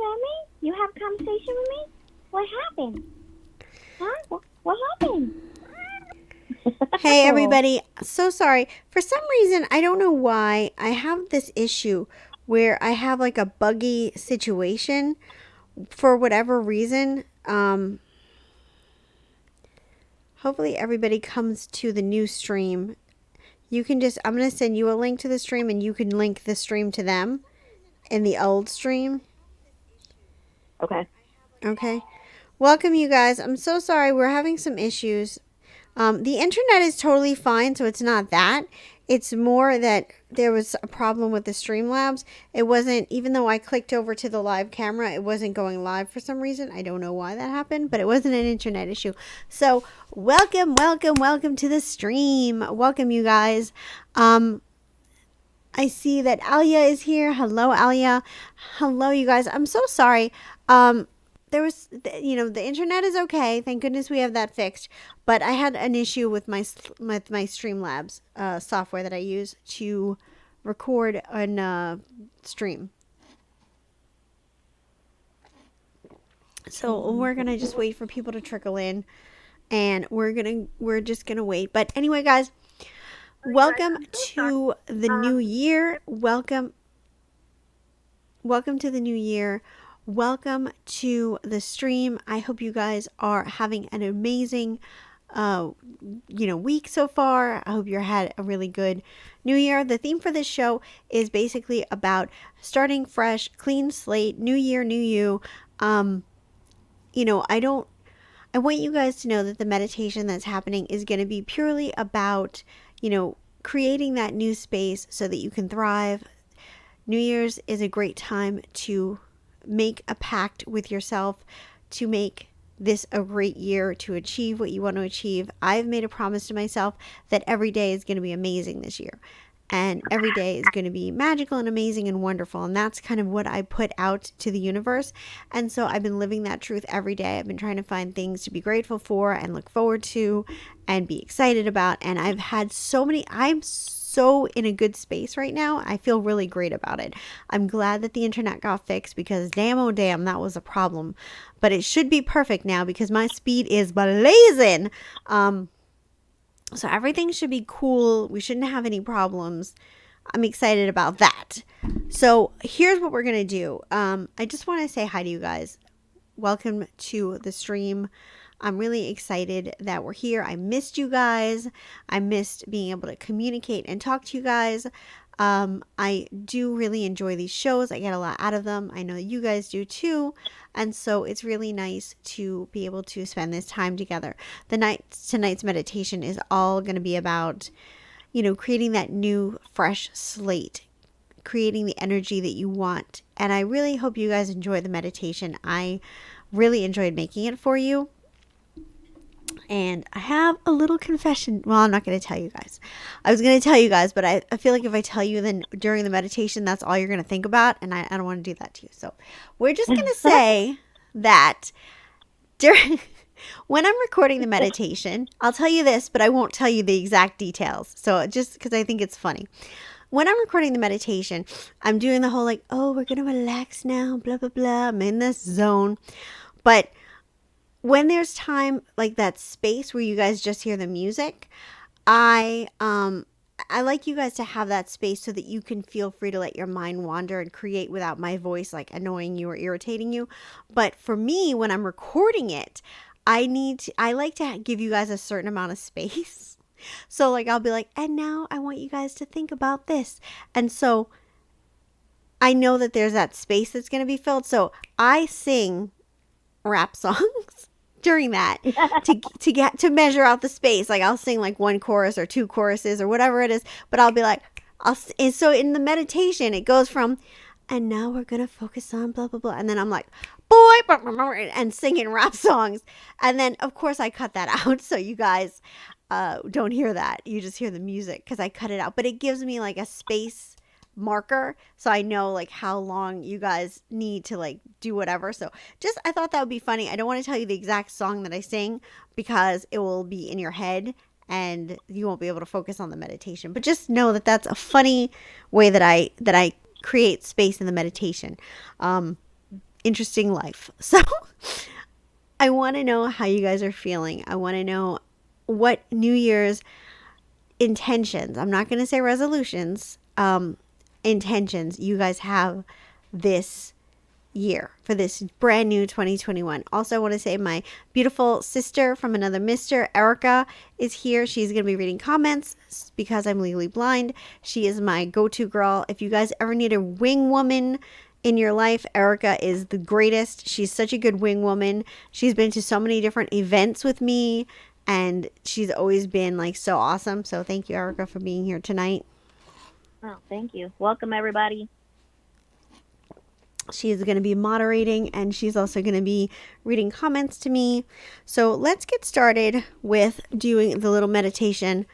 Remy. You have a conversation with me? What happened? Huh? What happened? Hey everybody, so sorry. For some reason, I don't know why, I have this issue where I have like a buggy situation for whatever reason. Hopefully everybody comes to the new stream. You can just, I'm going to send you a link to the stream and you can link the stream to them in the old stream. Okay. Okay. Welcome, you guys. I'm so sorry. We're having some issues. The internet is totally fine, so it's not that. It's more that there was a problem with the Streamlabs. It wasn't, even though I clicked over to the live camera, it wasn't going live for some reason. I don't know why that happened, but it wasn't an internet issue. So, welcome to the stream. Welcome, you guys. I see that Alia is here. Hello, Alia. Hello, you guys. I'm so sorry. There was, the internet is okay. Thank goodness we have that fixed. But I had an issue with my Streamlabs software that I use to record and stream. So we're gonna just wait for people to trickle in, and we're just gonna wait. But anyway, guys, welcome to the new year. Welcome to the new year. Welcome to the stream. I hope you guys are having an amazing week so far. I hope you had a really good new year. The theme for this show is basically about starting fresh, clean slate, new year, new you. I want you guys to know that the meditation that's happening is going to be purely about, creating that new space so that you can thrive. New Year's is a great time to make a pact with yourself to make this a great year, to achieve what you want to achieve. I've made a promise to myself that every day is going to be amazing this year. And every day is going to be magical and amazing and wonderful. And that's kind of what I put out to the universe. And so I've been living that truth every day. I've been trying to find things to be grateful for and look forward to and be excited about. And I've had I'm so in a good space right now. I feel really great about it. I'm glad that the internet got fixed because damn, oh damn, that was a problem. But it should be perfect now because my speed is blazing. So everything should be cool. We shouldn't have any problems. I'm excited about that. So here's what we're going to do. I just want to say hi to you guys. Welcome to the stream. I'm really excited that we're here. I missed you guys. I missed being able to communicate and talk to you guys. I do really enjoy these shows. I get a lot out of them. I know you guys do too. And so it's really nice to be able to spend this time together. Tonight's meditation is all going to be about, creating that new, fresh slate, creating the energy that you want. And I really hope you guys enjoy the meditation. I really enjoyed making it for you. And I have a little confession. Well, I'm not going to tell you guys. I was going to tell you guys, but I feel like if I tell you, then during the meditation, that's all you're going to think about. And I don't want to do that to you. So we're just going to say that when I'm recording the meditation, I'll tell you this, but I won't tell you the exact details. So just because I think it's funny. When I'm recording the meditation, I'm doing the whole like, oh, we're going to relax now, blah, blah, blah. I'm in this zone. But when there's time like that space where you guys just hear the music, I like you guys to have that space so that you can feel free to let your mind wander and create without my voice like annoying you or irritating you. But for me, when I'm recording it, I like to give you guys a certain amount of space. So like I'll be like, and now I want you guys to think about this. And so I know that there's that space that's going to be filled. So I sing rap songs during that to measure out the space. Like I'll sing like one chorus or two choruses or whatever it is, but I'll be like, and so in the meditation, it goes from, and now we're going to focus on blah, blah, blah. And then I'm like, boy, and singing rap songs. And then of course I cut that out. So you guys don't hear that. You just hear the music because I cut it out, but it gives me like a space marker so I know like how long you guys need to like do whatever. So just I thought that would be funny. I don't want to tell you the exact song that I sing because it will be in your head and you won't be able to focus on the meditation. But just know that that's a funny way that I create space in the meditation. interesting life. So I want to know how you guys are feeling. I want to know what New Year's intentions, I'm not going to say resolutions, intentions you guys have this year for this brand new 2021. Also, I want to say my beautiful sister from another mister, Erica, is here. She's going to be reading comments because I'm legally blind. She is my go-to girl. If you guys ever need a wing woman in your life, Erica is the greatest. She's such a good wing woman. She's been to so many different events with me, and she's always been like so awesome. So thank you, Erica, for being here tonight. Oh, thank you. Welcome, everybody. She is going to be moderating, and she's also going to be reading comments to me. So let's get started with doing the little meditation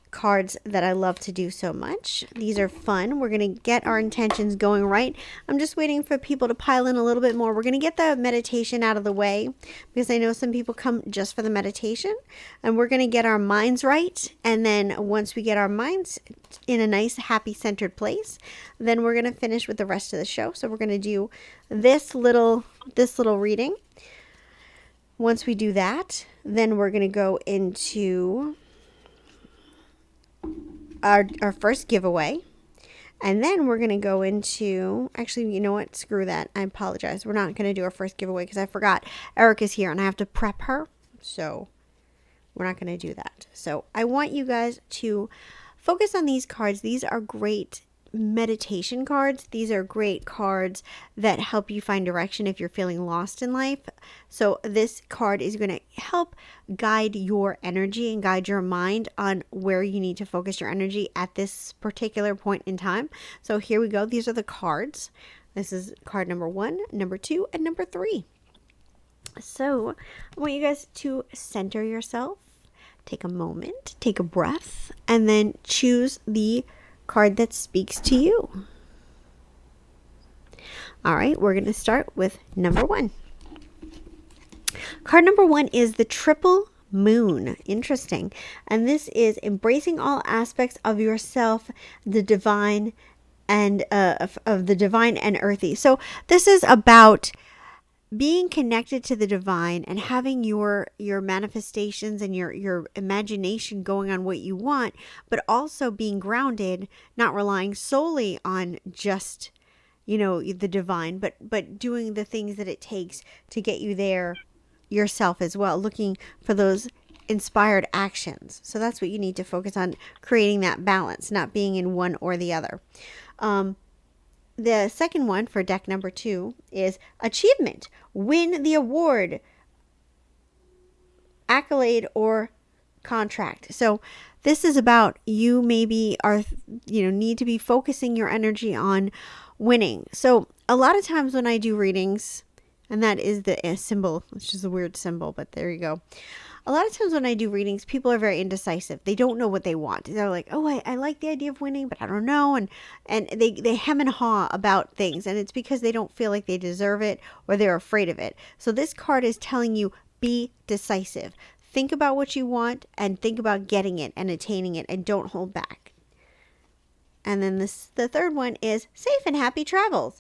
cards that I love to do so much. These are fun. We're going to get our intentions going right. I'm just waiting for people to pile in a little bit more. We're going to get the meditation out of the way because I know some people come just for the meditation, and we're going to get our minds right. And then once we get our minds in a nice, happy, centered place, then we're going to finish with the rest of the show. So we're going to do this little reading. Once we do that, then we're going to go into our first giveaway, and then we're going to go into, actually, you know what, screw that, I apologize, we're not going to do our first giveaway because I forgot Erica's here and I have to prep her, so we're not going to do that. So I want you guys to focus on these cards. These are great meditation cards. These are great cards that help you find direction if you're feeling lost in life. So this card is going to help guide your energy and guide your mind on where you need to focus your energy at this particular point in time. So here we go. These are the cards. This is card number 1, number 2, and number 3. So I want you guys to center yourself, take a moment, take a breath, and then choose the card that speaks to you. All right, we're going to start with number 1. Card number 1 is the triple moon. Interesting. And this is embracing all aspects of yourself, the divine, and of the divine and earthy. So this is about being connected to the divine and having your manifestations and your imagination going on what you want, but also being grounded, not relying solely on just, the divine, but doing the things that it takes to get you there yourself as well, looking for those inspired actions. So that's what you need to focus on, creating that balance, not being in one or the other. The second one for deck number 2 is achievement. Win the award, accolade, or contract. So this is about you maybe need to be focusing your energy on winning. So a lot of times when I do readings, and that is the symbol, which is a weird symbol, but there you go. A lot of times when I do readings, people are very indecisive. They don't know what they want. They're like, oh, I like the idea of winning, but I don't know. And they hem and haw about things. And it's because they don't feel like they deserve it or they're afraid of it. So this card is telling you, be decisive. Think about what you want and think about getting it and attaining it, and don't hold back. And then the third one is safe and happy travels.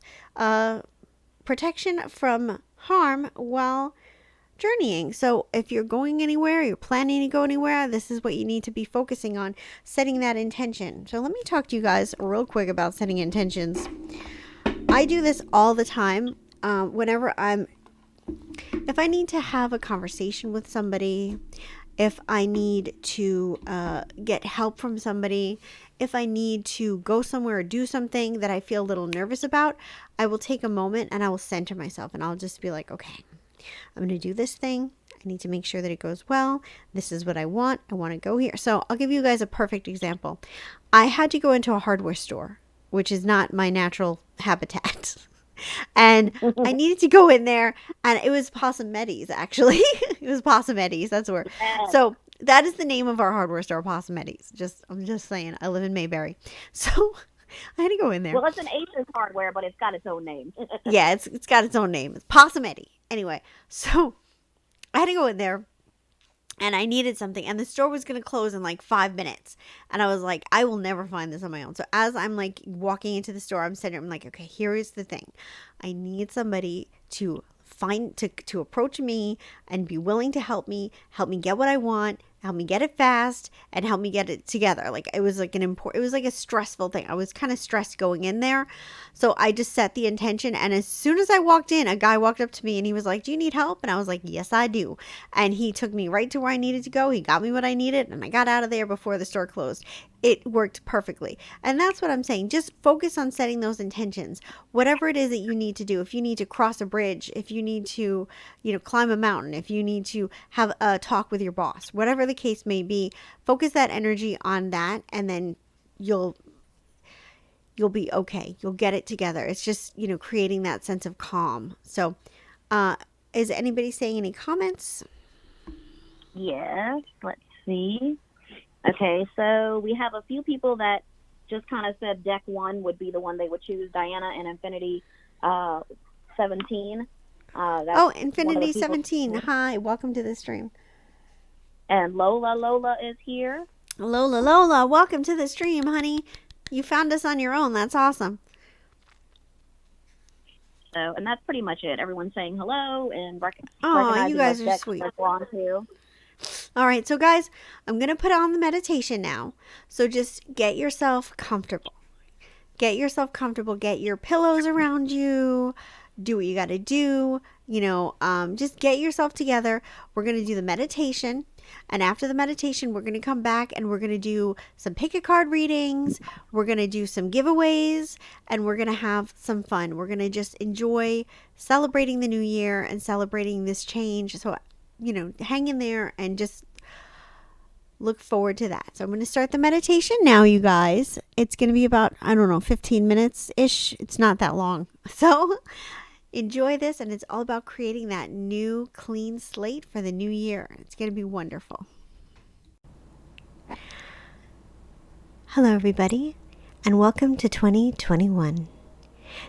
Protection from harm while journeying. So if you're going anywhere, you're planning to go anywhere, this is what you need to be focusing on, setting that intention. So let me talk to you guys real quick about setting intentions. I do this all the time. If I need to have a conversation with somebody, if I need to get help from somebody, if I need to go somewhere or do something that I feel a little nervous about, I will take a moment and I will center myself and I'll just be like, okay, I'm going to do this thing. I need to make sure that it goes well. This is what I want. I want to go here. So I'll give you guys a perfect example. I had to go into a hardware store, which is not my natural habitat. And I needed to go in there, and it was Possum Eddie's, actually. It was Possum Eddie's. That's where. So that is the name of our hardware store, Possum Eddie's. I'm just saying. I live in Mayberry. So I had to go in there. Well, it's an Aces hardware, but it's got its own name. Yeah, it's got its own name. It's Possum Eddie. Anyway, so I had to go in there, and I needed something, and the store was going to close in like 5 minutes. And I was like, I will never find this on my own. So as I'm like walking into the store, I'm like, okay, here is the thing. I need somebody to to approach me and be willing to help me get what I want, help me get it fast, and help me get it together. Like it was like it was like a stressful thing. I was kind of stressed going in there. So I just set the intention, and as soon as I walked in, a guy walked up to me and he was like, "Do you need help?" And I was like, "Yes, I do." And he took me right to where I needed to go. He got me what I needed, and I got out of there before the store closed. It worked perfectly. And that's what I'm saying. Just focus on setting those intentions. Whatever it is that you need to do. If you need to cross a bridge, if you need to, climb a mountain, if you need to have a talk with your boss, whatever the case may be, focus that energy on that, and then you'll be okay. You'll get it together. It's just, creating that sense of calm. So, is anybody saying any comments? Yes, let's see. Okay, so we have a few people that just kind of said deck 1 would be the one they would choose, Diana and Infinity 17. Infinity 17. Hi, welcome to the stream. And Lola is here. Lola, welcome to the stream, honey. You found us on your own. That's awesome. So, and that's pretty much it. Everyone's saying hello and recognizing you guys are sweet. All right, so guys, I'm going to put on the meditation now. So just get yourself comfortable. Get yourself comfortable. Get your pillows around you. Do what you got to do. Just get yourself together. We're going to do the meditation. And after the meditation, we're going to come back and we're going to do some pick a card readings. We're going to do some giveaways, and we're going to have some fun. We're going to just enjoy celebrating the new year and celebrating this change. So, hang in there and just look forward to that. So I'm going to start the meditation now, you guys. It's going to be about, 15 minutes-ish. It's not that long. So enjoy this, and it's all about creating that new clean slate for the new year. It's going to be wonderful. Hello, everybody, and welcome to 2021.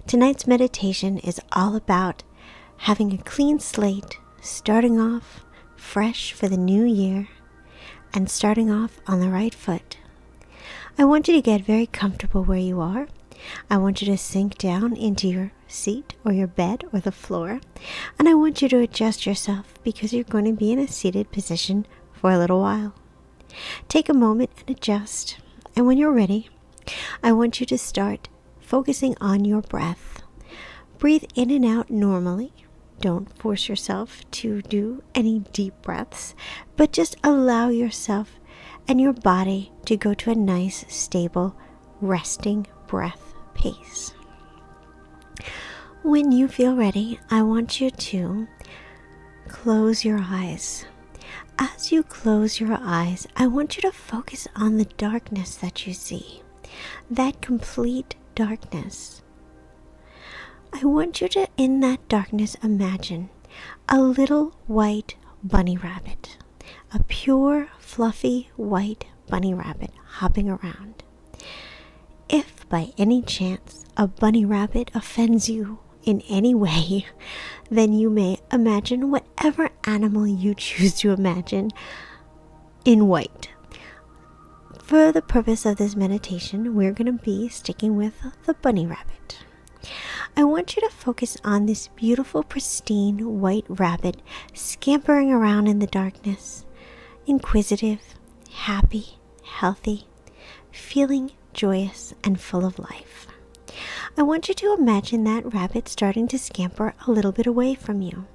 Tonight's meditation is all about having a clean slate, starting off fresh for the new year, and starting off on the right foot. I want you to get very comfortable where you are. I want you to sink down into your seat or your bed or the floor, and I want you to adjust yourself because you're going to be in a seated position for a little while. Take a moment and adjust, and when you're ready, I want you to start focusing on your breath. Breathe in and out normally. Don't force yourself to do any deep breaths, but just allow yourself and your body to go to a nice, stable, resting breath pace. When you feel ready, I want you to close your eyes. As you close your eyes, I want you to focus on the darkness that you see, that complete darkness. I want you to, in that darkness, imagine a little white bunny rabbit, a pure, fluffy, white bunny rabbit hopping around. If by any chance a bunny rabbit offends you in any way, then you may imagine whatever animal you choose to imagine in white. For the purpose of this meditation, we're going to be sticking with the bunny rabbit. I want you to focus on this beautiful, pristine white rabbit scampering around in the darkness, inquisitive, happy, healthy, feeling joyous and full of life. I want you to imagine that rabbit starting to scamper a little bit away from you.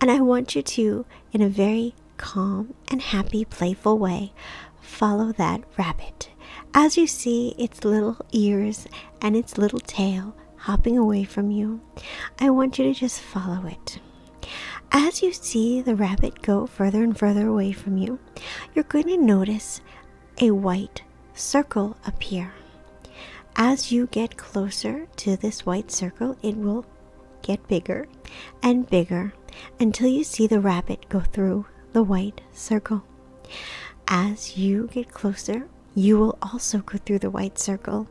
And I want you to, in a very calm and happy, playful way, follow that rabbit as you see its little ears and its little tail hopping away from you. I want you to just follow it. As you see the rabbit go further and further away from you, you're going to notice a white circle appear. As you get closer to this white circle, it will get bigger and bigger until you see the rabbit go through the white circle. As you get closer, you will also go through the white circle.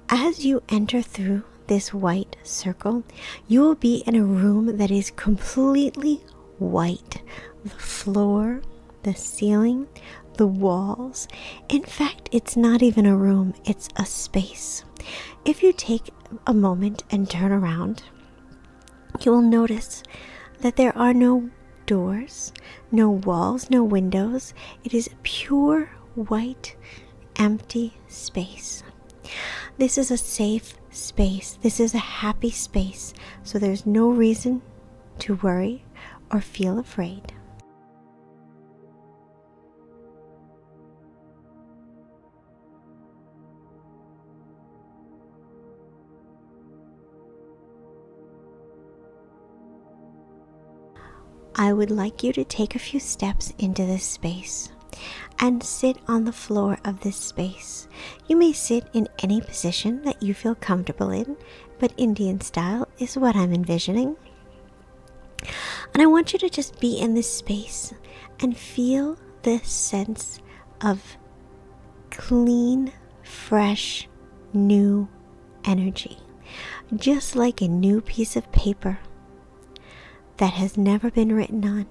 As you enter through this white circle, you will be in a room that is completely white. The floor, the ceiling, the walls. In fact, it's not even a room, it's a space. If you take a moment and turn around, you will notice that there are no doors, no walls, no windows. It is pure white, empty space. This is a safe space. This is a happy space. So there's no reason to worry or feel afraid. I would like you to take a few steps into this space and sit on the floor of this space. You may sit in any position that you feel comfortable in, but Indian style is what I'm envisioning. And I want you to just be in this space and feel this sense of clean, fresh, new energy. Just like a new piece of paper that has never been written on.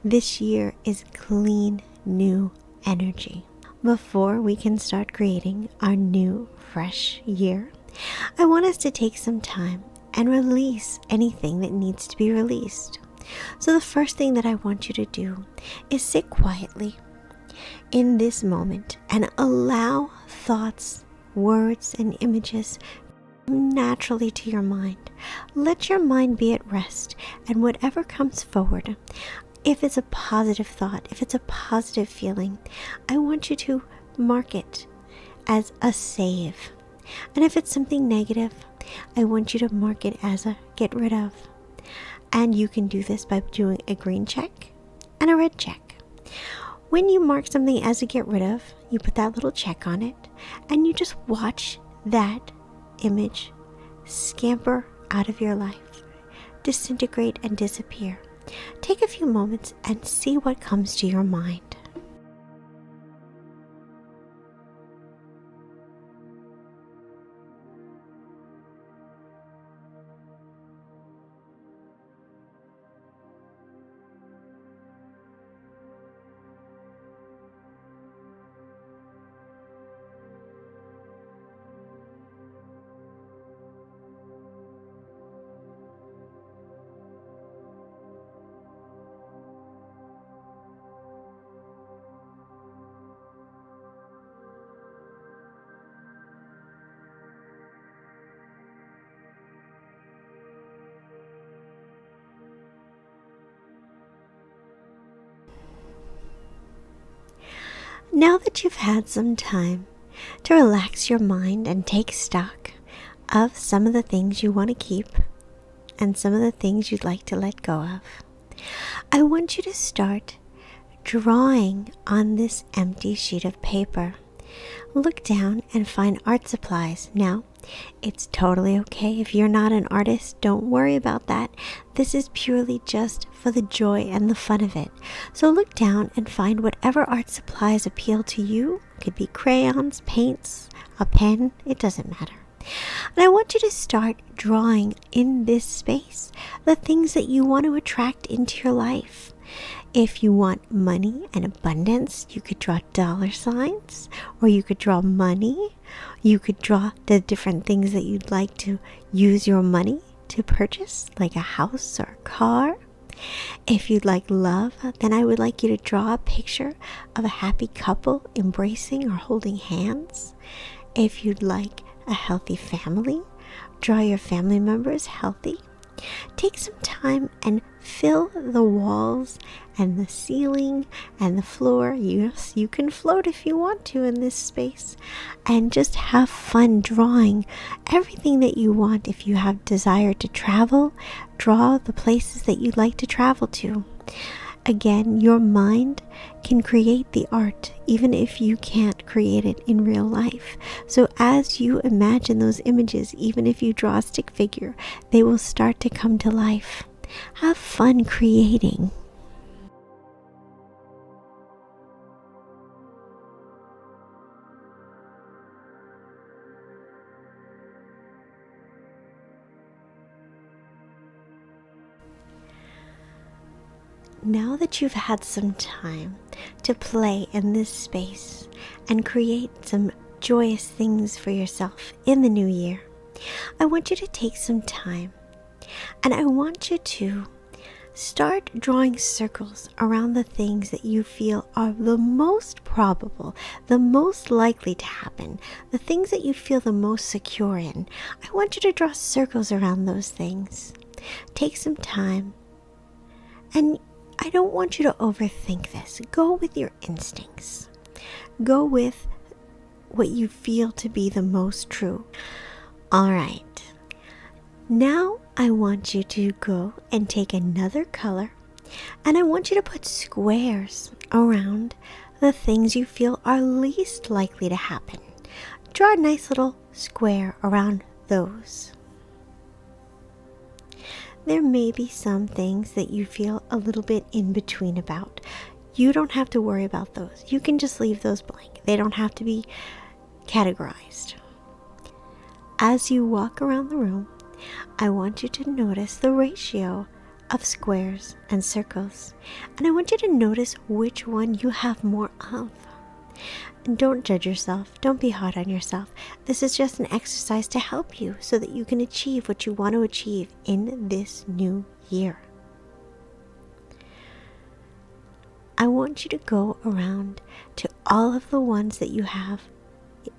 This year is clean, new energy. Before we can start creating our new, fresh year, I want us to take some time and release anything that needs to be released. So the first thing that I want you to do is sit quietly in this moment and allow thoughts, words, and images naturally to your mind. Let your mind be at rest, and whatever comes forward, if it's a positive thought, if it's a positive feeling, I want you to mark it as a save. And if it's something negative, I want you to mark it as a get rid of. And you can do this by doing a green check and a red check. When you mark something as a get rid of, you put that little check on it, and you just watch that image scamper out of your life, disintegrate and disappear. Take a few moments and see what comes to your mind. Now that you've had some time to relax your mind and take stock of some of the things you want to keep and some of the things you'd like to let go of, I want you to start drawing on this empty sheet of paper. Look down and find art supplies. Now, it's totally okay if you're not an artist. Don't worry about that. This is purely just for the joy and the fun of it. So look down and find whatever art supplies appeal to you. It could be crayons, paints, a pen, it doesn't matter. And I want you to start drawing in this space the things that you want to attract into your life. If you want money and abundance, you could draw dollar signs, or you could draw money. You could draw the different things that you'd like to use your money to purchase, like a house or a car. If you'd like love, then I would like you to draw a picture of a happy couple embracing or holding hands. If you'd like a healthy family, draw your family members healthy. Take some time and fill the walls and the ceiling and the floor. Yes, you can float if you want to in this space, and just have fun drawing everything that you want. If you have desire to travel, draw the places that you'd like to travel to. Again, your mind can create the art even if you can't create it in real life. So as you imagine those images, even if you draw a stick figure, they will start to come to life. Have fun creating. Now that you've had some time to play in this space and create some joyous things for yourself in the new year, I want you to take some time and I want you to start drawing circles around the things that you feel are the most probable, the most likely to happen, the things that you feel the most secure in. I want you to draw circles around those things. Take some time, and I don't want you to overthink this. Go with your instincts. Go with what you feel to be the most true. All right. Now I want you to go and take another color, and I want you to put squares around the things you feel are least likely to happen. Draw a nice little square around those. There may be some things that you feel a little bit in between about. You don't have to worry about those. You can just leave those blank. They don't have to be categorized. As you walk around the room, I want you to notice the ratio of squares and circles, and I want you to notice which one you have more of. And don't judge yourself. Don't be hard on yourself. This is just an exercise to help you so that you can achieve what you want to achieve in this new year. I want you to go around to all of the ones that you have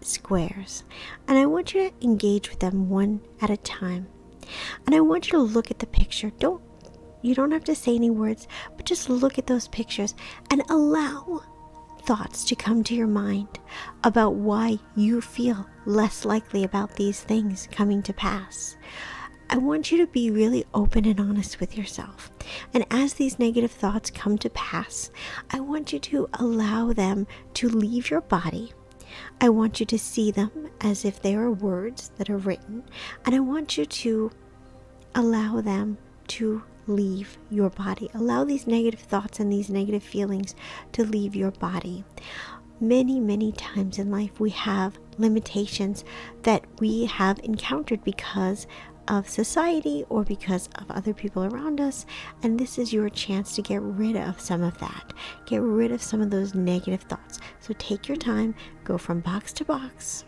squares, and I want you to engage with them one at a time. And I want you to look at the picture. You don't have to say any words, but just look at those pictures and allow thoughts to come to your mind about why you feel less likely about these things coming to pass. I want you to be really open and honest with yourself. And as these negative thoughts come to pass, I want you to allow them to leave your body. I want you to see them as if they are words that are written, and I want you to allow them to leave your body. Allow these negative thoughts and these negative feelings to leave your body. Many, many times in life we have limitations that we have encountered because of society or because of other people around us, and this is your chance to get rid of some of that. Get rid of some of those negative thoughts. So take your time, go from box to box,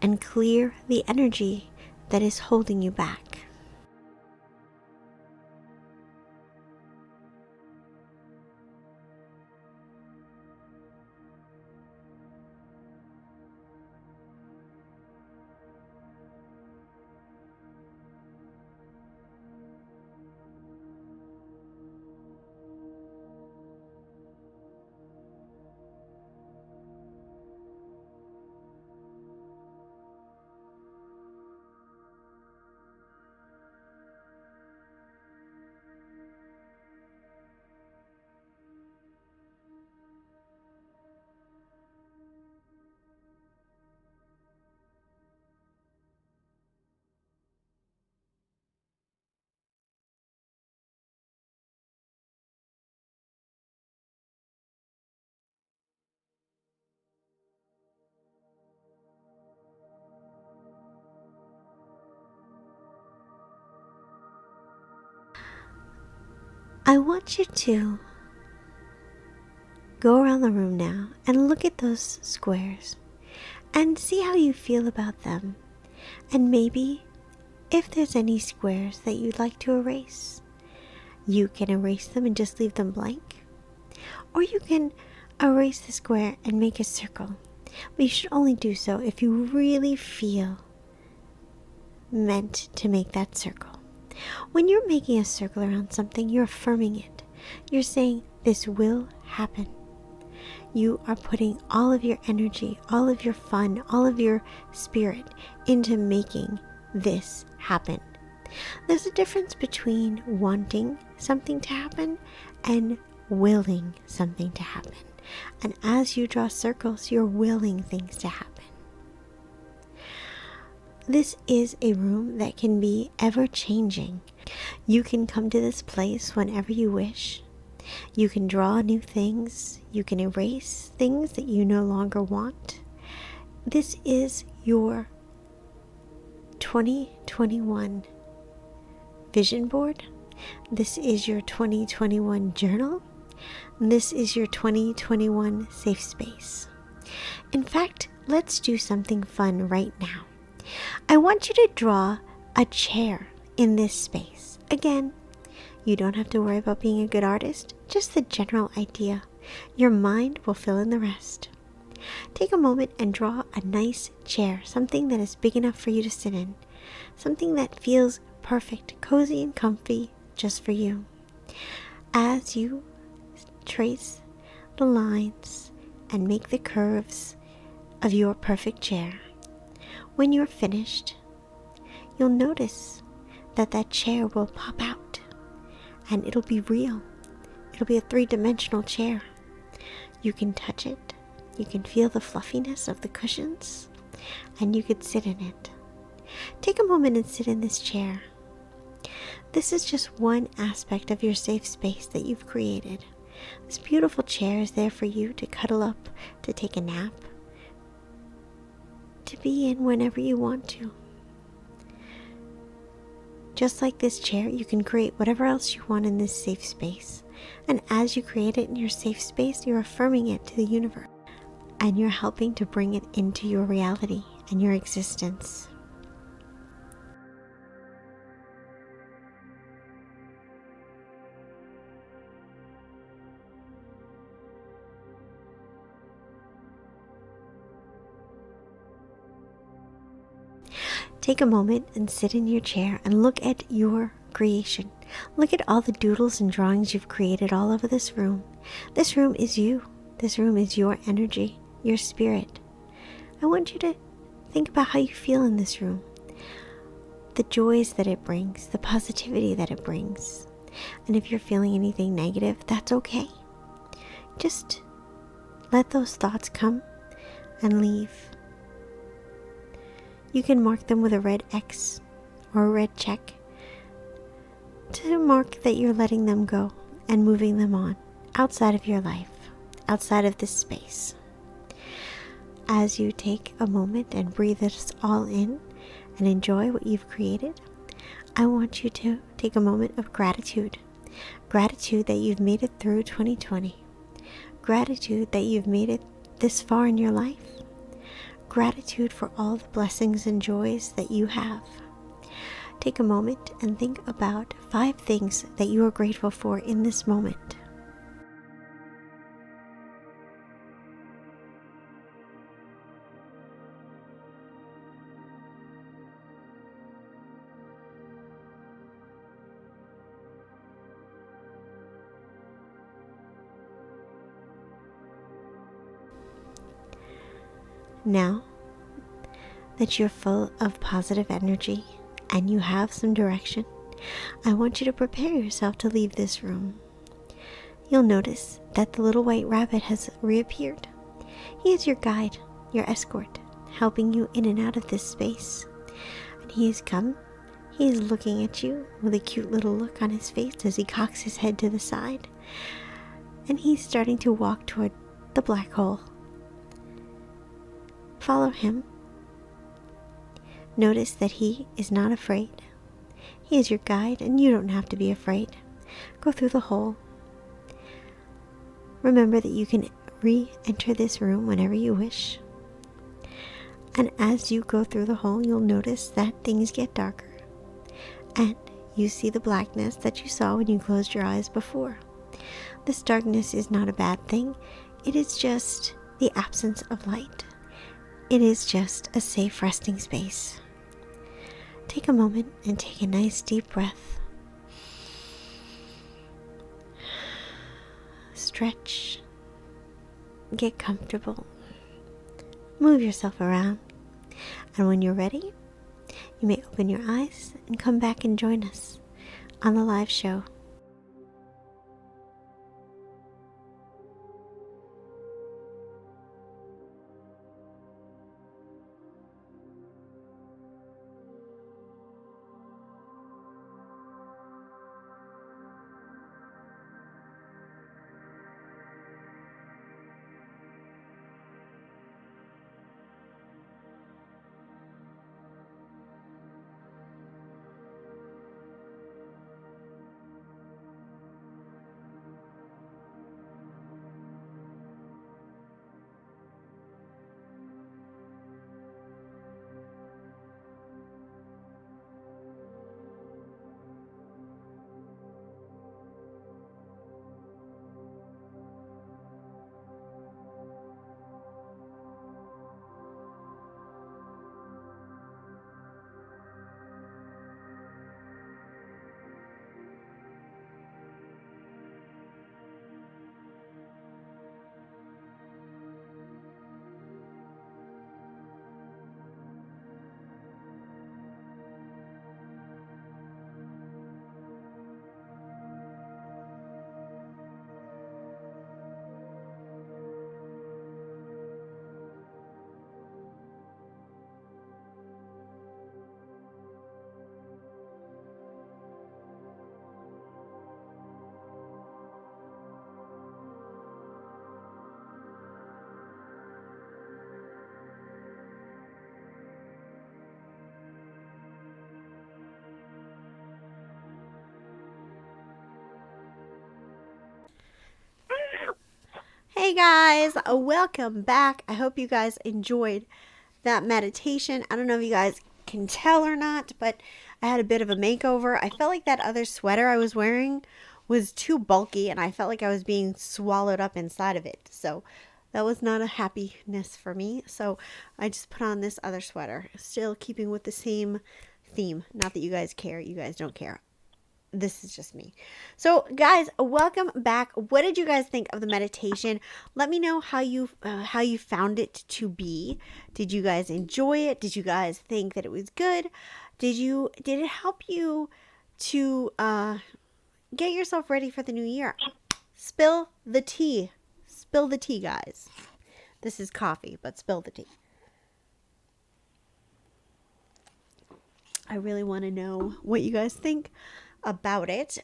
and clear the energy that is holding you back. I want you to go around the room now and look at those squares and see how you feel about them. And maybe if there's any squares that you'd like to erase, you can erase them and just leave them blank. Or you can erase the square and make a circle. But you should only do so if you really feel meant to make that circle. When you're making a circle around something, you're affirming it. You're saying, this will happen. You are putting all of your energy, all of your fun, all of your spirit into making this happen. There's a difference between wanting something to happen and willing something to happen. And as you draw circles, you're willing things to happen. This is a room that can be ever-changing. You can come to this place whenever you wish. You can draw new things. You can erase things that you no longer want. This is your 2021 vision board, This is your 2021 journal. This is your 2021 safe space. In fact, let's do something fun right now. I want you to draw a chair in this space. Again, you don't have to worry about being a good artist, just the general idea. Your mind will fill in the rest. Take a moment and draw a nice chair, something that is big enough for you to sit in, something that feels perfect, cozy and comfy just for you. As you trace the lines and make the curves of your perfect chair, when you're finished, you'll notice that that chair will pop out and it'll be real. It'll be a three-dimensional chair. You can touch it, you can feel the fluffiness of the cushions, and you could sit in it. Take a moment and sit in this chair. This is just one aspect of your safe space that you've created. This beautiful chair is there for you to cuddle up, to take a nap, to be in whenever you want to. Just like this chair, you can create whatever else you want in this safe space. And as you create it in your safe space, you're affirming it to the universe. And you're helping to bring it into your reality and your existence. Take a moment and sit in your chair and look at your creation. Look at all the doodles and drawings you've created all over this room. This room is you. This room is your energy, your spirit. I want you to think about how you feel in this room. The joys that it brings, the positivity that it brings. And if you're feeling anything negative, that's okay. Just let those thoughts come and leave. You can mark them with a red X or a red check to mark that you're letting them go and moving them on outside of your life, outside of this space. As you take a moment and breathe this all in and enjoy what you've created, I want you to take a moment of gratitude. Gratitude that you've made it through 2020. Gratitude that you've made it this far in your life. Gratitude for all the blessings and joys that you have. Take a moment and think about 5 things that you are grateful for in this moment. Now that you're full of positive energy and you have some direction, I want you to prepare yourself to leave this room. You'll notice that the little white rabbit has reappeared. He is your guide, your escort, helping you in and out of this space. And he has come. He is looking at you with a cute little look on his face as he cocks his head to the side. And he's starting to walk toward the black hole. Follow him. Notice that he is not afraid. He is your guide and you don't have to be afraid. Go through the hole. Remember that you can re-enter this room whenever you wish. And as you go through the hole, you'll notice that things get darker. And you see the blackness that you saw when you closed your eyes before. This darkness is not a bad thing. It is just the absence of light. It is just a safe resting space. Take a moment and take a nice deep breath. Stretch. Get comfortable. Move yourself around. And when you're ready, you may open your eyes and come back and join us on the live show. Hey guys, welcome back. I hope you guys enjoyed that meditation. I don't know if you guys can tell or not, but I had a bit of a makeover. I felt like that other sweater I was wearing was too bulky and I felt like I was being swallowed up inside of it. So that was not a happiness for me. So I just put on this other sweater, still keeping with the same theme. Not that you guys care. You guys don't care. This is just me. So guys, welcome back. What did you guys think of the meditation? Let me know how you found it to be. Did you guys enjoy it? Did you guys think that it was good? Did it help you to get yourself ready for the new year? Spill the tea. Spill the tea, guys. This is coffee, but spill the tea. I really want to know what you guys think about it.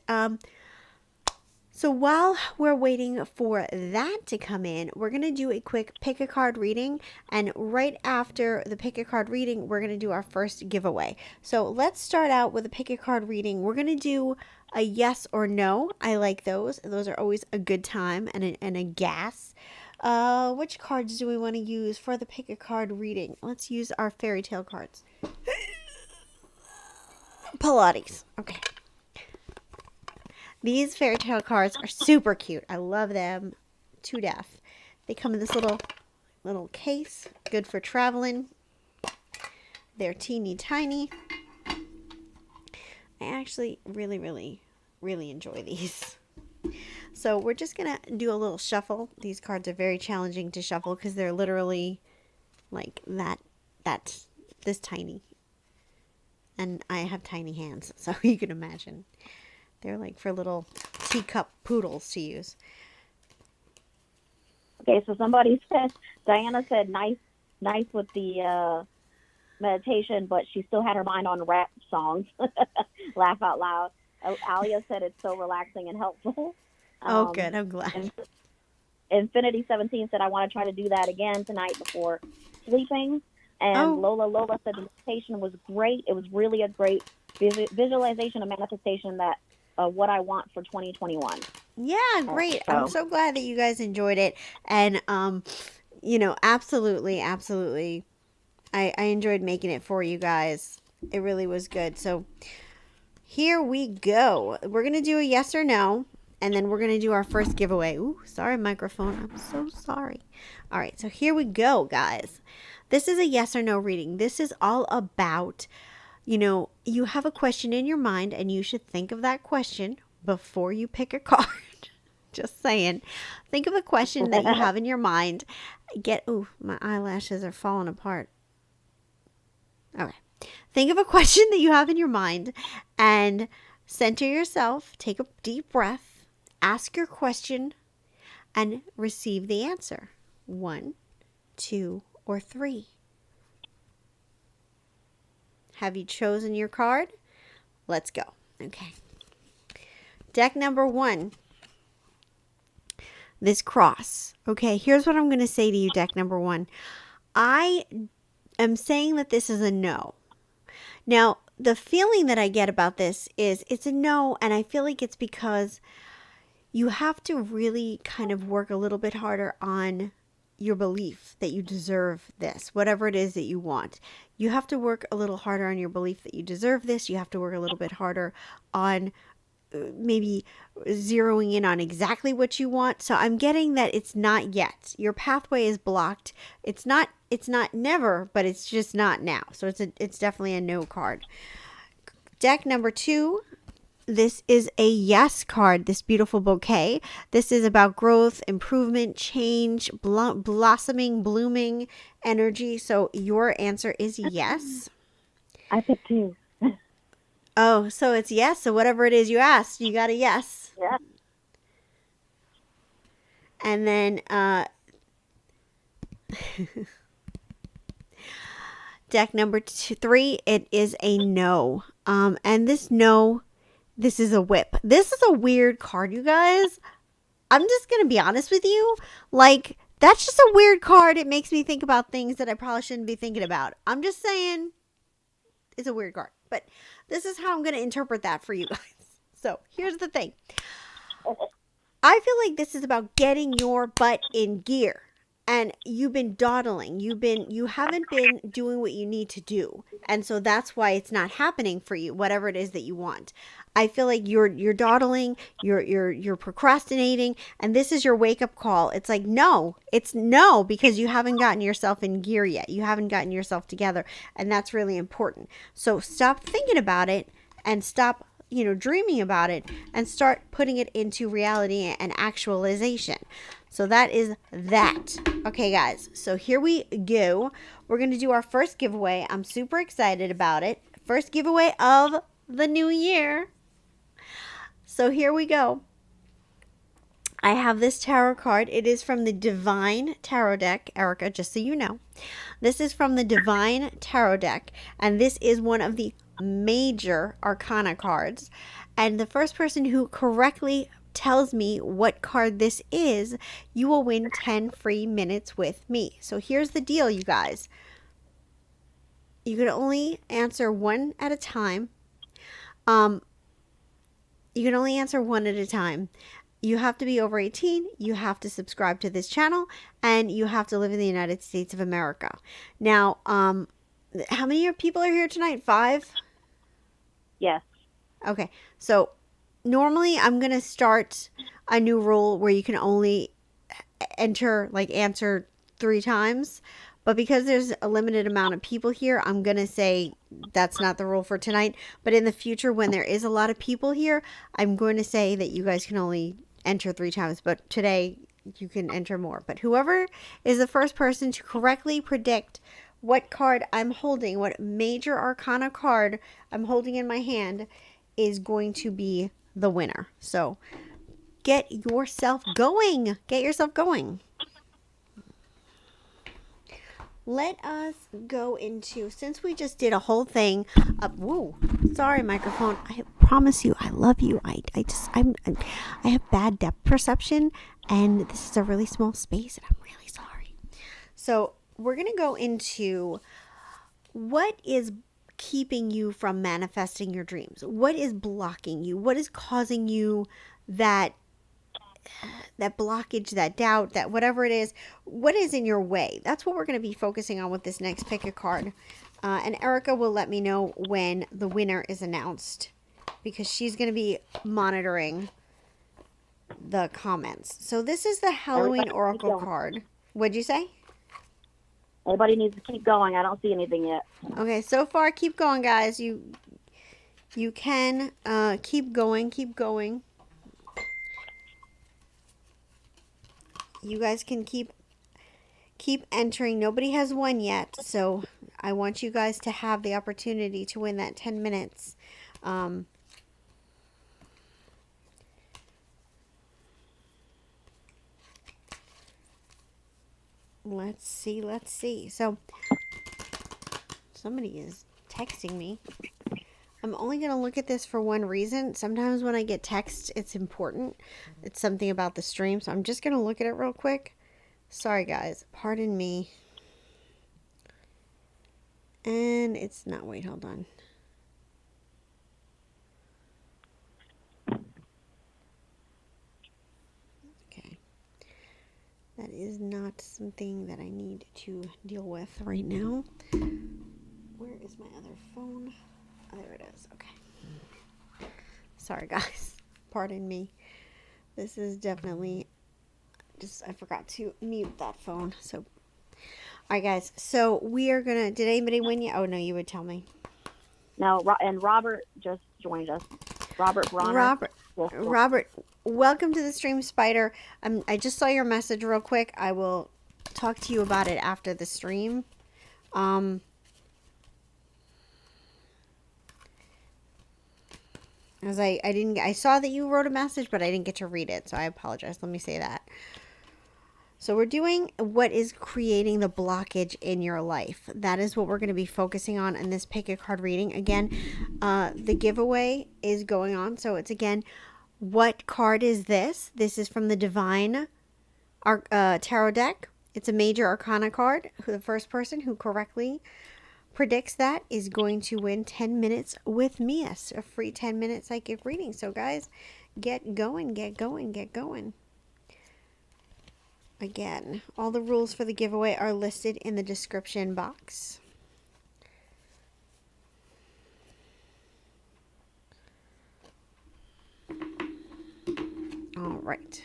So while we're waiting for that to come in, we're going to do a quick pick a card reading. And right after the pick a card reading, we're going to do our first giveaway. So let's start out with a pick a card reading. We're going to do a yes or no. I like those. Those are always a good time and a gas. Which cards do we want to use for the pick a card reading? Let's use our fairy tale cards. Pilates. Okay. These fairy tale cards are super cute. I love them to death. They come in this little case. Good for traveling. They're teeny tiny. I actually really, really, really enjoy these. So we're just going to do a little shuffle. These cards are very challenging to shuffle because they're literally like this tiny. And I have tiny hands, so you can imagine. They're like for little teacup poodles to use. Okay, so somebody said, Diana said nice with the meditation, but she still had her mind on rap songs. Laugh out loud. Alia said it's so relaxing and helpful. Good. I'm glad. Infinity 17 said, I want to try to do that again tonight before sleeping. And Lola said the meditation was great. It was really a great visualization and manifestation that what I want for 2021. Yeah, great. I'm so glad that you guys enjoyed it. And, absolutely. I enjoyed making it for you guys. It really was good. So here we go. We're going to do a yes or no. And then we're going to do our first giveaway. Ooh, sorry, microphone. I'm so sorry. All right. So here we go, guys. This is a yes or no reading. This is all about, you have a question in your mind and you should think of that question before you pick a card. Just saying. Think of a question that you have in your mind. My eyelashes are falling apart. Okay. Think of a question that you have in your mind and center yourself. Take a deep breath. Ask your question and receive the answer. 1, 2, or 3. Have you chosen your card? Let's go. Okay. Deck number 1. This cross. Okay, here's what I'm going to say to you, deck number 1. I am saying that this is a no. Now, the feeling that I get about this is it's a no, and I feel like it's because you have to really kind of work a little bit harder on your belief that you deserve this, whatever it is that you want. You have to work a little harder on your belief that you deserve this. You have to work a little bit harder on maybe zeroing in on exactly what you want. So I'm getting that it's not yet. Your pathway is blocked. It's not never, but it's just not now. So it's definitely a no card. Deck number 2. This is a yes card, this beautiful bouquet. This is about growth, improvement, change, blossoming, blooming energy. So your answer is yes. I picked 2. Oh, so it's yes. So whatever it is you asked, you got a yes. Yeah. And then deck number 3, it is a no. And this no, this is a whip. This is a weird card, you guys. I'm just going to be honest with you. Like, that's just a weird card. It makes me think about things that I probably shouldn't be thinking about. I'm just saying it's a weird card. But this is how I'm going to interpret that for you guys. So here's the thing. I feel like this is about getting your butt in gear. And you've been dawdling. You haven't been doing what you need to do. And so that's why it's not happening for you, whatever it is that you want. I feel like you're dawdling, you're procrastinating, and this is your wake-up call. It's like no, it's no, because you haven't gotten yourself in gear yet. You haven't gotten yourself together, and that's really important. So stop thinking about it and stop dreaming about it and start putting it into reality and actualization. So that is that. Okay, guys. So here we go. We're going to do our first giveaway. I'm super excited about it. First giveaway of the new year. So here we go. I have this tarot card. It is from the Divine Tarot deck, Erica, just so you know. This is from the Divine Tarot deck, and this is one of the major arcana cards. And the first person who correctly tells me what card this is, you will win 10 free minutes with me. So here's the deal, you guys. You can only answer one at a time. You can only answer one at a time. You have to be over 18, you have to subscribe to this channel, and you have to live in the United States of America. Now, how many people are here tonight? 5? Yes. Okay, so normally I'm going to start a new rule where you can only answer 3 times. But because there's a limited amount of people here, I'm going to say that's not the rule for tonight. But in the future, when there is a lot of people here, I'm going to say that you guys can only enter 3 times. But today, you can enter more. But whoever is the first person to correctly predict what card I'm holding, what major arcana card I'm holding in my hand, is going to be the winner. So get yourself going. Get yourself going. Let us go into, since we just did a whole thing up, whoa, sorry microphone, I promise you I love you. I have bad depth perception, and this is a really small space, and I'm really sorry. So we're going to go into what is keeping you from manifesting your dreams. What is blocking you? What is causing you that blockage, that doubt, that whatever it is, what is in your way? That's what we're going to be focusing on with this next pick a card. And Erica will let me know when the winner is announced, because she's going to be monitoring the comments. So this is the Halloween Oracle card. What'd you say? Everybody needs to keep going. I don't see anything yet. Okay, so far, keep going, guys. You can keep going, keep going. You guys can keep entering. Nobody has won yet, so I want you guys to have the opportunity to win that 10 minutes. Let's see. So somebody is texting me. I'm only going to look at this for one reason. Sometimes when I get text, it's important. It's something about the stream. So I'm just going to look at it real quick. Sorry, guys. Pardon me. And it's not. Wait, hold on. Okay. That is not something that I need to deal with right now. Where is my other phone? There it is. Okay. Sorry, guys. Pardon me. This is definitely I forgot to mute that phone. So, all right, guys. So we are going to, did anybody win yet? Oh, no, you would tell me. No, and Robert just joined us. Robert Bronner. Robert, welcome to the stream, Spider. I just saw your message real quick. I will talk to you about it after the stream. As I saw that you wrote a message, but I didn't get to read it, so I apologize. Let me say that. So we're doing what is creating the blockage in your life. That is what we're going to be focusing on in this pick a card reading. Again, the giveaway is going on. So it's again, what card is this? This is from the Divine Tarot deck. It's a major arcana card. The first person who correctly predicts that is going to win 10 minutes with Mia, a free 10-minute psychic reading. So guys, get going, get going, get going. Again, all the rules for the giveaway are listed in the description box. All right.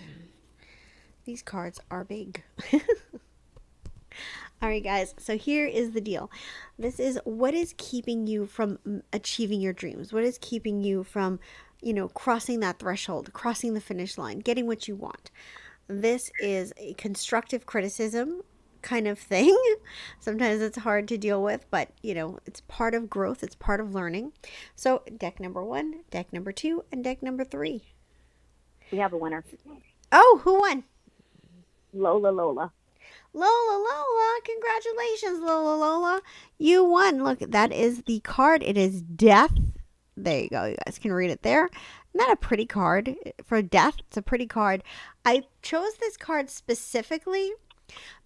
These cards are big. All right, guys. So here is the deal. This is what is keeping you from achieving your dreams. What is keeping you from, crossing that threshold, crossing the finish line, getting what you want. This is a constructive criticism kind of thing. Sometimes it's hard to deal with, but it's part of growth. It's part of learning. So deck number 1, deck number 2, and deck number 3. We have a winner. Oh, who won? Lola. Lola, congratulations, Lola. You won. Look, that is the card. It is Death. There you go. You guys can read it there. Isn't that a pretty card? For Death, it's a pretty card. I chose this card specifically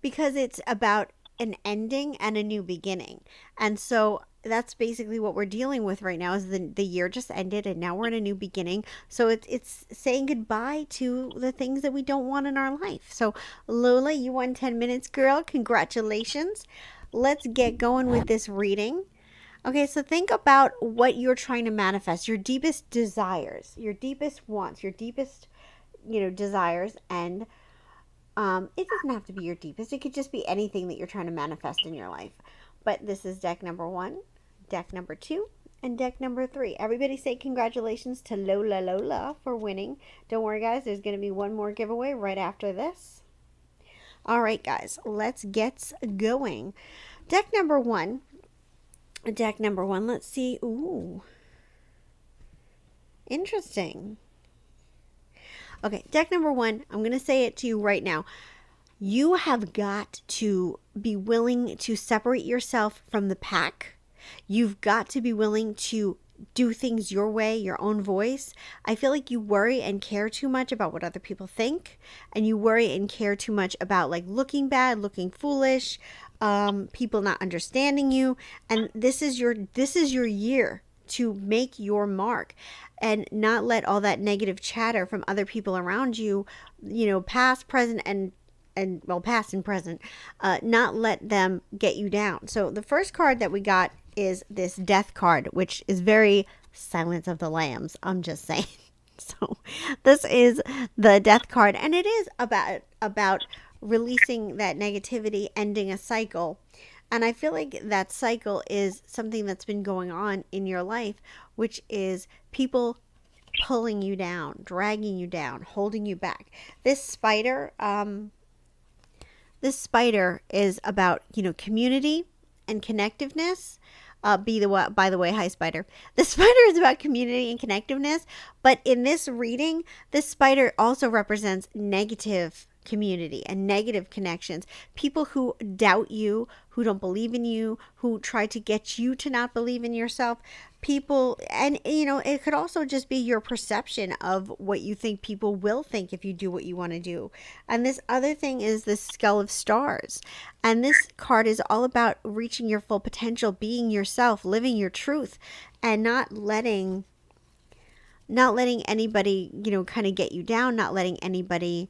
because it's about an ending and a new beginning. And so that's basically what we're dealing with right now is the year just ended and now we're in a new beginning. So it's saying goodbye to the things that we don't want in our life. So Lola, you won 10 minutes, girl. Congratulations. Let's get going with this reading. Okay, so think about what you're trying to manifest, your deepest desires, your deepest wants, your deepest, desires. And it doesn't have to be your deepest. It could just be anything that you're trying to manifest in your life. But this is deck number 1, deck number 2, and deck number 3. Everybody say congratulations to Lola for winning. Don't worry, guys. There's going to be one more giveaway right after this. All right, guys. Let's get going. Deck number 1. Let's see. Ooh. Interesting. Okay, deck number 1. I'm going to say it to you right now. You have got to be willing to separate yourself from the pack. You've got to be willing to do things your way, your own voice. I feel like you worry and care too much about what other people think. And you worry and care too much about looking bad, looking foolish, people not understanding you. And this is your year to make your mark and not let all that negative chatter from other people around you, past, present, and past and present, not let them get you down. So the first card that we got is this Death card, which is very Silence of the Lambs. I'm just saying. So this is the Death card, and it is about releasing that negativity, ending a cycle. And I feel like that cycle is something that's been going on in your life, which is people pulling you down, dragging you down, holding you back. This spider is about, community and connectiveness. By the way, hi, spider. The spider is about community and connectiveness. But in this reading, this spider also represents negative community and negative connections. People who doubt you, who don't believe in you, who try to get you to not believe in yourself. People, and it could also just be your perception of what you think people will think if you do what you want to do. And this other thing is the Skull of Stars. And this card is all about reaching your full potential, being yourself, living your truth, and not letting anybody, kind of get you down, not letting anybody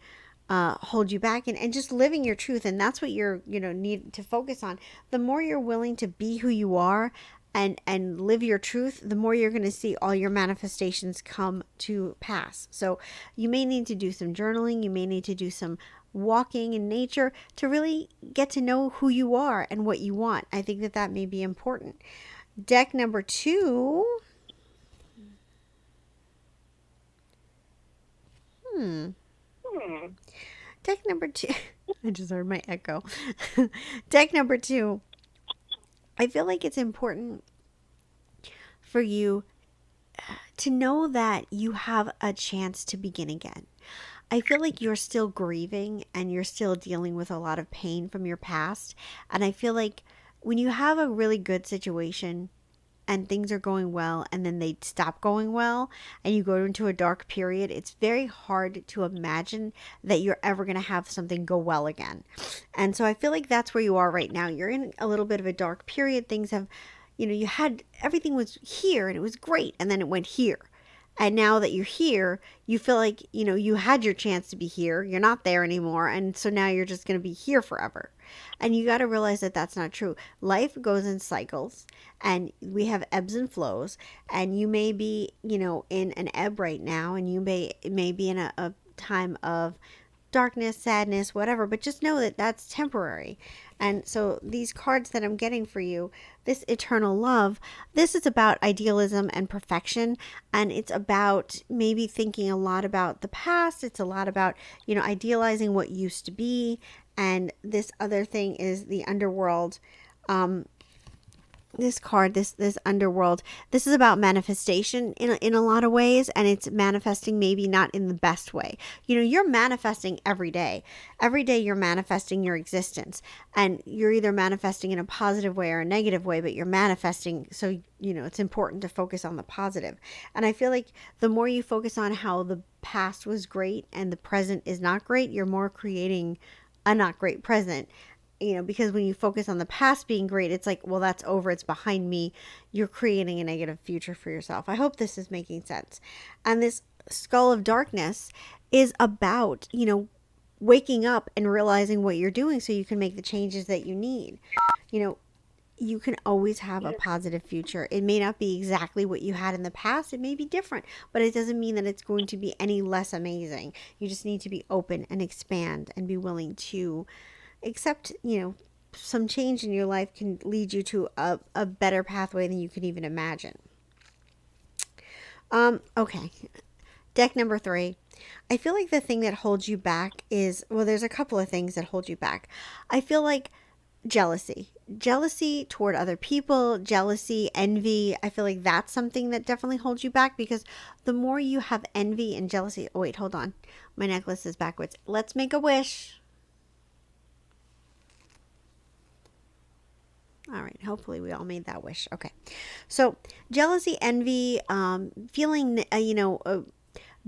hold you back, and just living your truth. And that's what you're need to focus on. The more you're willing to be who you are and live your truth, the more you're going to see all your manifestations come to pass. So you may need to do some journaling, you may need to do some walking in nature to really get to know who you are and what you want. I think that may be important. Deck number 2. Deck number 2. I just heard my echo. Deck number 2. I feel like it's important for you to know that you have a chance to begin again. I feel like you're still grieving and you're still dealing with a lot of pain from your past. And I feel like when you have a really good situation and things are going well and then they stop going well and you go into a dark period, it's very hard to imagine that you're ever going to have something go well again. And so I feel like that's where you are right now. You're in a little bit of a dark period. Things have, you had everything was here and it was great, and then it went here. And now that you're here, you feel like, you had your chance to be here. You're not there anymore. And so now you're just going to be here forever. And you got to realize that that's not true. Life goes in cycles and we have ebbs and flows. And you may be, in an ebb right now, and you may be in a time of darkness, sadness, whatever, but just know that that's temporary. And so these cards that I'm getting for you, this eternal love, this is about idealism and perfection, and it's about maybe thinking a lot about the past. It's a lot about, idealizing what used to be. And this other thing is the underworld. This card, this underworld, this is about manifestation in a lot of ways, and it's manifesting maybe not in the best way. You're manifesting every day. Every day you're manifesting your existence, and you're either manifesting in a positive way or a negative way, but you're manifesting. So, it's important to focus on the positive. And I feel like the more you focus on how the past was great and the present is not great, you're more creating a not great present. Because when you focus on the past being great, it's like, well, that's over. It's behind me. You're creating a negative future for yourself. I hope this is making sense. And this skull of darkness is about, waking up and realizing what you're doing so you can make the changes that you need. You can always have a positive future. It may not be exactly what you had in the past. It may be different, but it doesn't mean that it's going to be any less amazing. You just need to be open and expand and be willing to accept, some change in your life can lead you to a better pathway than you could even imagine. Okay. Deck number 3. I feel like the thing that holds you back is, well, there's a couple of things that hold you back. I feel like jealousy toward other people, jealousy, envy. I feel like that's something that definitely holds you back, because the more you have envy and jealousy, oh wait, hold on. My necklace is backwards. Let's make a wish. All right. Hopefully we all made that wish. Okay. So jealousy, envy, feeling,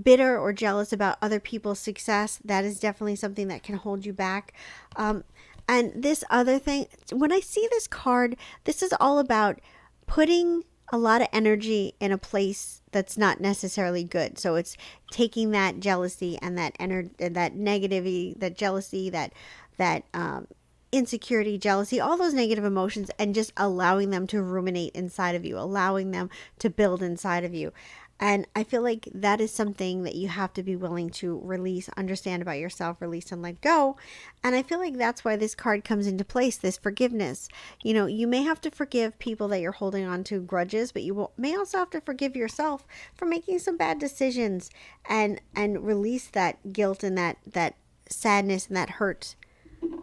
bitter or jealous about other people's success, that is definitely something that can hold you back. And this other thing, when I see this card, this is all about putting a lot of energy in a place that's not necessarily good. So it's taking that jealousy and that negativity, that jealousy, that insecurity, jealousy, all those negative emotions, and just allowing them to ruminate inside of you, allowing them to build inside of you. And I feel like that is something that you have to be willing to release, understand about yourself, release and let go. And I feel like that's why this card comes into place, this forgiveness. You may have to forgive people that you're holding on to grudges, but you may also have to forgive yourself for making some bad decisions, and release that guilt and that sadness and that hurt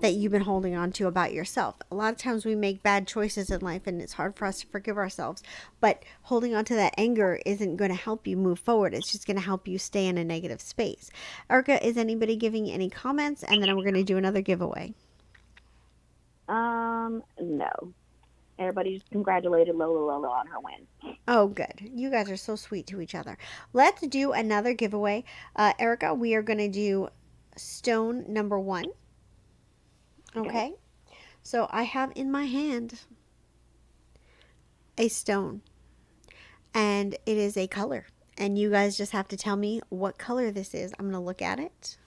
that you've been holding on to about yourself. A lot of times we make bad choices in life and it's hard for us to forgive ourselves, but holding on to that anger isn't going to help you move forward. It's just going to help you stay in a negative space. Erica, is anybody giving any comments? And then we're going to do another giveaway. No. Everybody just congratulated Lola on her win. Oh, good. You guys are so sweet to each other. Let's do another giveaway. Erica, we are going to do stone number 1. Okay, so I have in my hand a stone, and it is a color, and you guys just have to tell me what color this is. I'm going to look at it.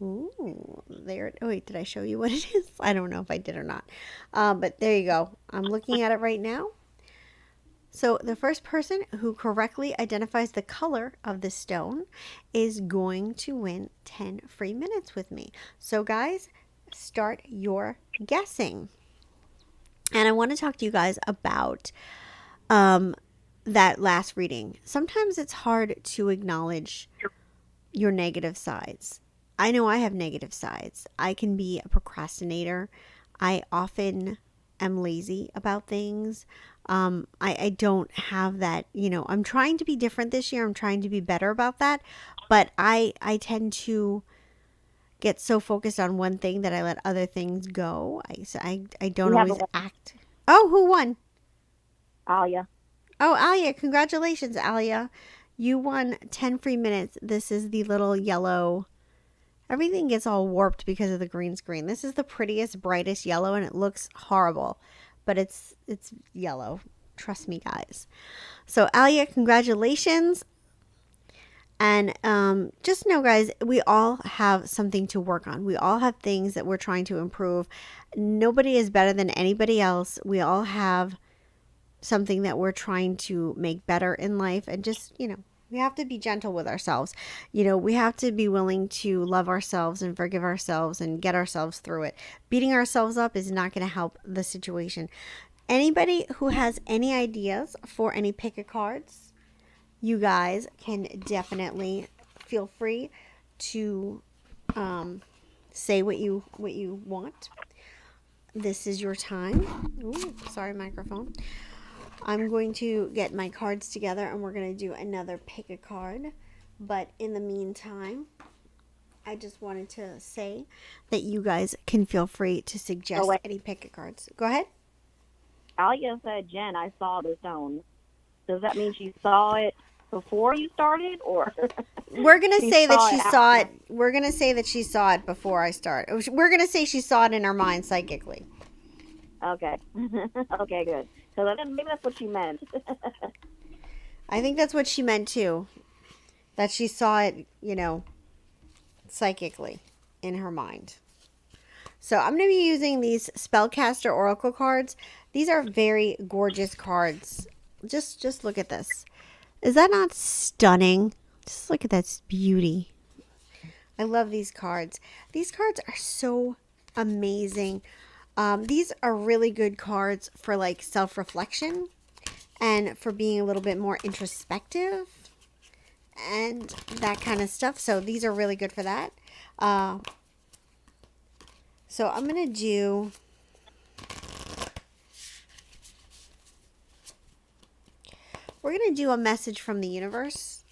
Ooh, there. Oh, wait, did I show you what it is? I don't know if I did or not, but there you go. I'm looking at it right now. So the first person who correctly identifies the color of the stone is going to win 10 free minutes with me. So guys, start your guessing. And I want to talk to you guys about that last reading. Sometimes it's hard to acknowledge your negative sides. I know I have negative sides. I can be a procrastinator. I often am lazy about things. I don't have that, I'm trying to be different this year. I'm trying to be better about that. But I tend to get so focused on one thing that I let other things go. I don't always act. Oh, who won? Alia. Oh, Alia, congratulations, Alia. You won 10 free minutes. This is the little yellow. Everything gets all warped because of the green screen. This is the prettiest, brightest yellow, and it looks horrible, but it's yellow. Trust me, guys. So, Alia, congratulations. And just know, guys, we all have something to work on. We all have things that we're trying to improve. Nobody is better than anybody else. We all have something that we're trying to make better in life. And just, we have to be gentle with ourselves. We have to be willing to love ourselves and forgive ourselves and get ourselves through it. Beating ourselves up is not going to help the situation. Anybody who has any ideas for any pick a cards, you guys can definitely feel free to say what you want. This is your time. Ooh, sorry, microphone. I'm going to get my cards together and we're going to do another pick a card. But in the meantime, I just wanted to say that you guys can feel free to suggest any pick a cards. Go ahead. Alia said, Jen, I saw the stone. Does that mean she saw it before you started, or we're gonna say that she saw it? We're gonna say that she saw it before I start. We're gonna say she saw it in her mind psychically. Okay. Okay, good. So maybe that's what she meant. I think that's what she meant too. That she saw it, psychically in her mind. So I'm gonna be using these Spellcaster Oracle cards. These are very gorgeous cards. Just look at this. Is that not stunning? Just look at that beauty. I love these cards. These cards are so amazing. These are really good cards for like self-reflection and for being a little bit more introspective and that kind of stuff. So these are really good for that. So I'm going to do... We're going to do a message from the universe.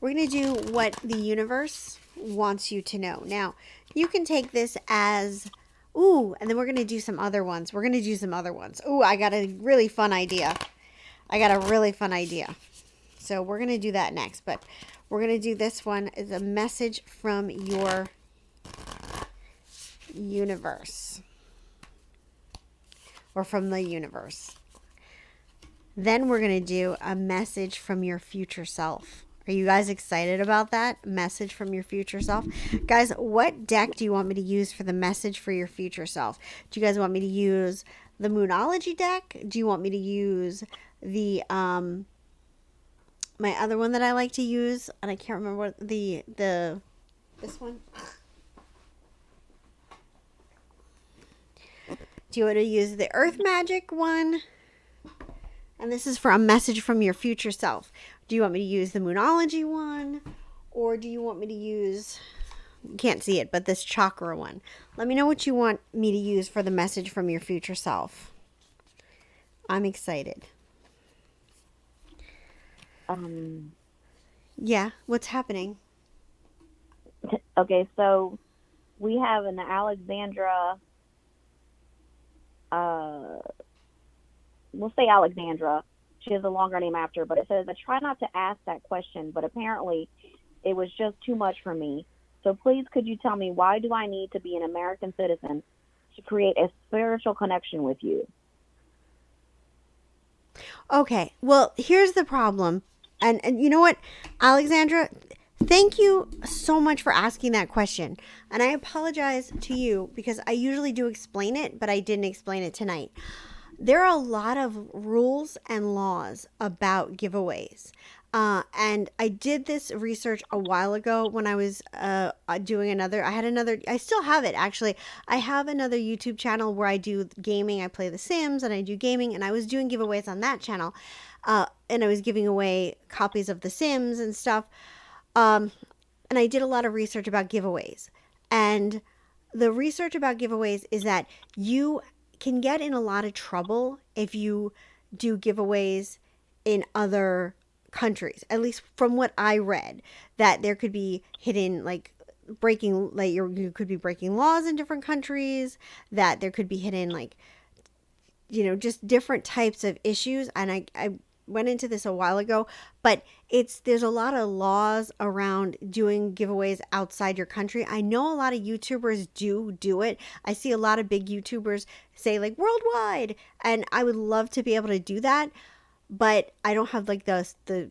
We're going to do what the universe wants you to know. Now, you can take this as, ooh, and then we're going to do some other ones. Ooh, I got a really fun idea. So we're going to do that next. But we're going to do this one as a message from your universe. Or from the universe. Then we're going to do a message from your future self. Are you guys excited about that? Message from your future self. Guys, what deck do you want me to use for the message for your future self? Do you guys want me to use the Moonology deck? Do you want me to use the my other one that I like to use? And I can't remember what this one. Do you want to use the Earth Magic one? And this is for a message from your future self. Do you want me to use the Moonology one? Or do you want me to use, you can't see it, but this chakra one? Let me know what you want me to use for the message from your future self. I'm excited. Yeah, what's happening? Okay, so we have an Alexandra, we'll say Alexandra. She has a longer name after, but it says, I try not to ask that question, but apparently it was just too much for me. So please, could you tell me, why do I need to be an American citizen to create a spiritual connection with you? Okay, well, here's the problem. And you know what, Alexandra, thank you so much for asking that question. And I apologize to you because I usually do explain it, but I didn't explain it tonight. There are a lot of rules and laws about giveaways. And I did this research a while ago when I was doing I still have it actually. I have another YouTube channel where I do gaming. I play The Sims and I do gaming, and I was doing giveaways on that channel. And I was giving away copies of The Sims and stuff. And I did a lot of research about giveaways. And the research about giveaways is that you can get in a lot of trouble if you do giveaways in other countries, at least from what I read, that there could be hidden you could be breaking laws in different countries, that there could be hidden just different types of issues. And I went into this a while ago, but there's a lot of laws around doing giveaways outside your country. I know a lot of YouTubers do it. I see a lot of big YouTubers say like worldwide, and I would love to be able to do that, but I don't have like the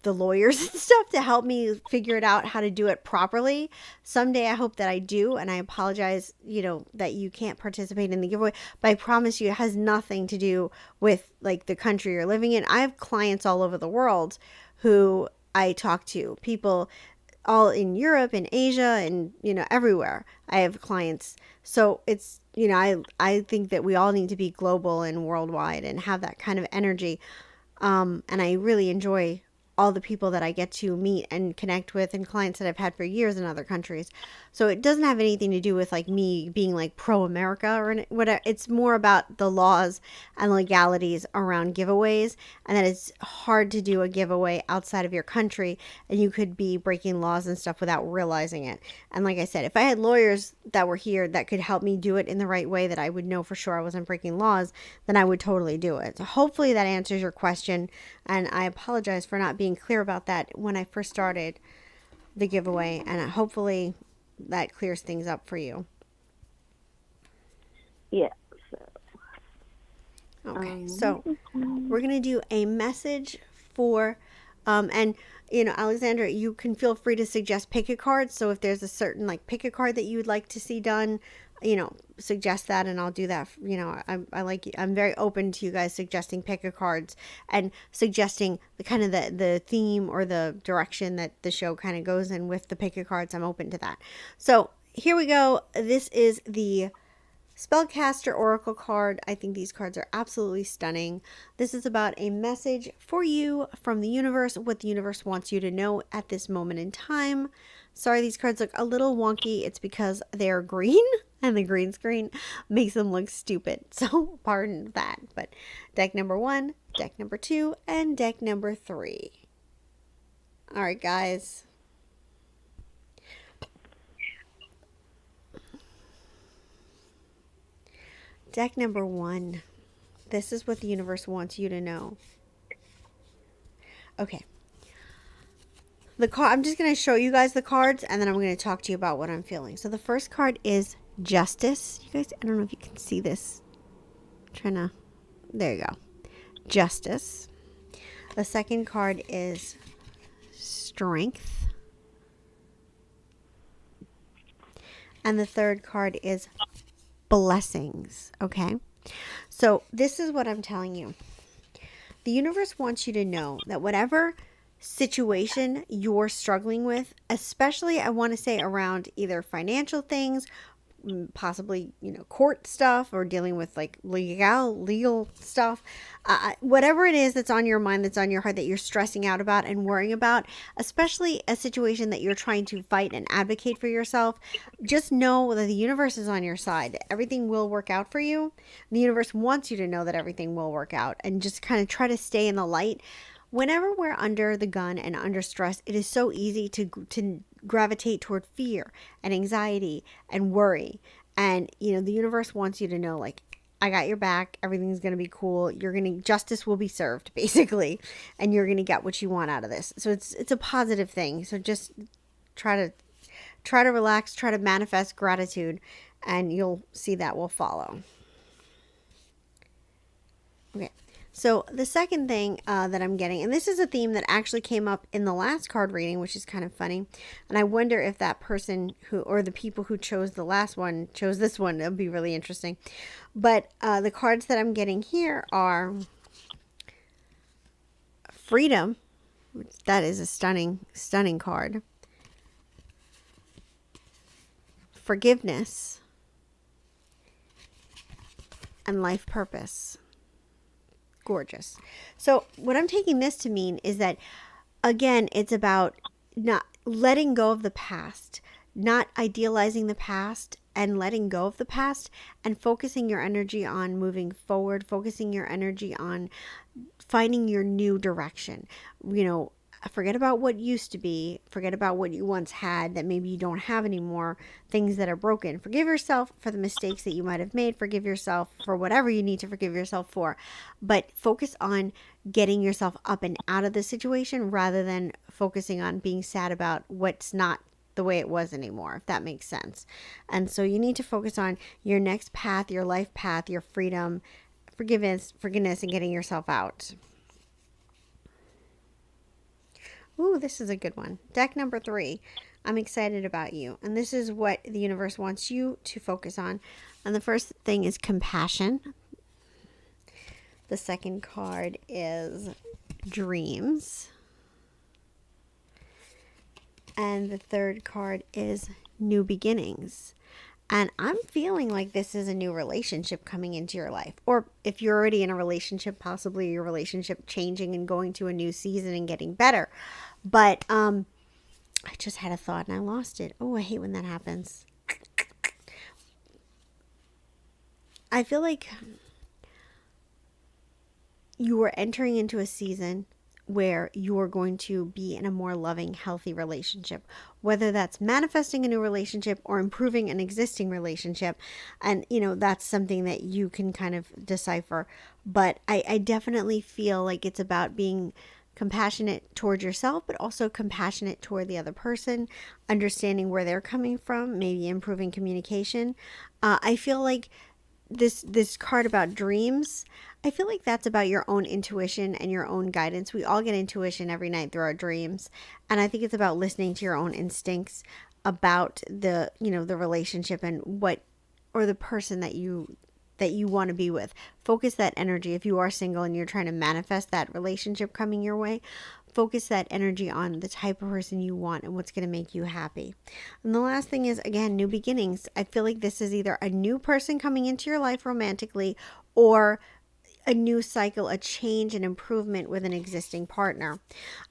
lawyers and stuff to help me figure it out how to do it properly. Someday I hope that I do, and I apologize, that you can't participate in the giveaway, but I promise you it has nothing to do with like the country you're living in. I have clients all over the world who I talk to, people all in Europe and Asia and, everywhere. I have clients. So it's, I think that we all need to be global and worldwide and have that kind of energy. And I really enjoy all the people that I get to meet and connect with, and clients that I've had for years in other countries. So it doesn't have anything to do with like me being like pro America or whatever. It's more about the laws and legalities around giveaways, and that it's hard to do a giveaway outside of your country, and you could be breaking laws and stuff without realizing it. And like I said, if I had lawyers that were here that could help me do it in the right way, that I would know for sure I wasn't breaking laws, then I would totally do it. So hopefully that answers your question. And I apologize for not being clear about that when I first started the giveaway. And hopefully that clears things up for you. Yeah. Okay. So we're going to do a message for, and Alexandra, you can feel free to suggest pick a card. So if there's a certain like pick a card that you would like to see done, suggest that, and I'll do that. I'm very open to you guys suggesting pick a cards and suggesting the kind of the theme or the direction that the show kind of goes in with the pick a cards. I'm open to that. So here we go. This is the Spellcaster Oracle card. I think these cards are absolutely stunning. This is about a message for you from the universe, what the universe wants you to know at this moment in time. Sorry, these cards look a little wonky. It's because they're green and the green screen makes them look stupid. So pardon that. But deck number 1, deck number 2, and deck number 3. All right, guys. Deck number 1. This is what the universe wants you to know. Okay. I'm just going to show you guys the cards, and then I'm going to talk to you about what I'm feeling. So the first card is Justice. You guys, I don't know if you can see this. There you go. Justice. The second card is Strength. And the third card is Blessings. Okay. So this is what I'm telling you. The universe wants you to know that whatever situation you're struggling with, especially I want to say around either financial things, possibly court stuff, or dealing with like legal stuff, whatever it is that's on your mind, that's on your heart, that you're stressing out about and worrying about, especially a situation that you're trying to fight and advocate for yourself, just know that the universe is on your side. Everything will work out for you. The universe wants you to know that everything will work out, and just kind of try to stay in the light. Whenever we're under the gun and under stress, it is so easy to gravitate toward fear and anxiety and worry. And, the universe wants you to know, like, I got your back. Everything's going to be cool. Justice will be served, basically. And you're going to get what you want out of this. So it's a positive thing. So just try to relax, try to manifest gratitude, and you'll see that will follow. Okay. So the second thing that I'm getting, and this is a theme that actually came up in the last card reading, which is kind of funny. And I wonder if that person or the people who chose the last one chose this one. It'll be really interesting. But the cards that I'm getting here are Freedom. That is a stunning, stunning card. Forgiveness. And Life Purpose. Gorgeous. So what I'm taking this to mean is that, again, it's about not letting go of the past, not idealizing the past, and letting go of the past, and focusing your energy on moving forward, focusing your energy on finding your new direction. Forget about what used to be. Forget about what you once had that maybe you don't have anymore. Things that are broken. Forgive yourself for the mistakes that you might have made. Forgive yourself for whatever you need to forgive yourself for. But focus on getting yourself up and out of the situation rather than focusing on being sad about what's not the way it was anymore, if that makes sense. And so you need to focus on your next path, your life path, your freedom, forgiveness, and getting yourself out. Ooh, this is a good one. Deck number 3. I'm excited about you. And this is what the universe wants you to focus on. And the first thing is compassion. The second card is dreams. And the third card is new beginnings. And I'm feeling like this is a new relationship coming into your life. Or if you're already in a relationship, possibly your relationship changing and going to a new season and getting better. But I just had a thought and I lost it. Oh, I hate when that happens. I feel like you are entering into a season where you are going to be in a more loving, healthy relationship, whether that's manifesting a new relationship or improving an existing relationship. And, that's something that you can kind of decipher. But I definitely feel like it's about being compassionate toward yourself, but also compassionate toward the other person, understanding where they're coming from, maybe improving communication. I feel like this card about dreams, I feel like that's about your own intuition and your own guidance. We all get intuition every night through our dreams. And I think it's about listening to your own instincts about the relationship and or the person that you want to be with. Focus that energy. If you are single and you're trying to manifest that relationship coming your way, focus that energy on the type of person you want and what's going to make you happy. And the last thing is, again, new beginnings. I feel like this is either a new person coming into your life romantically or a new cycle, a change and improvement with an existing partner.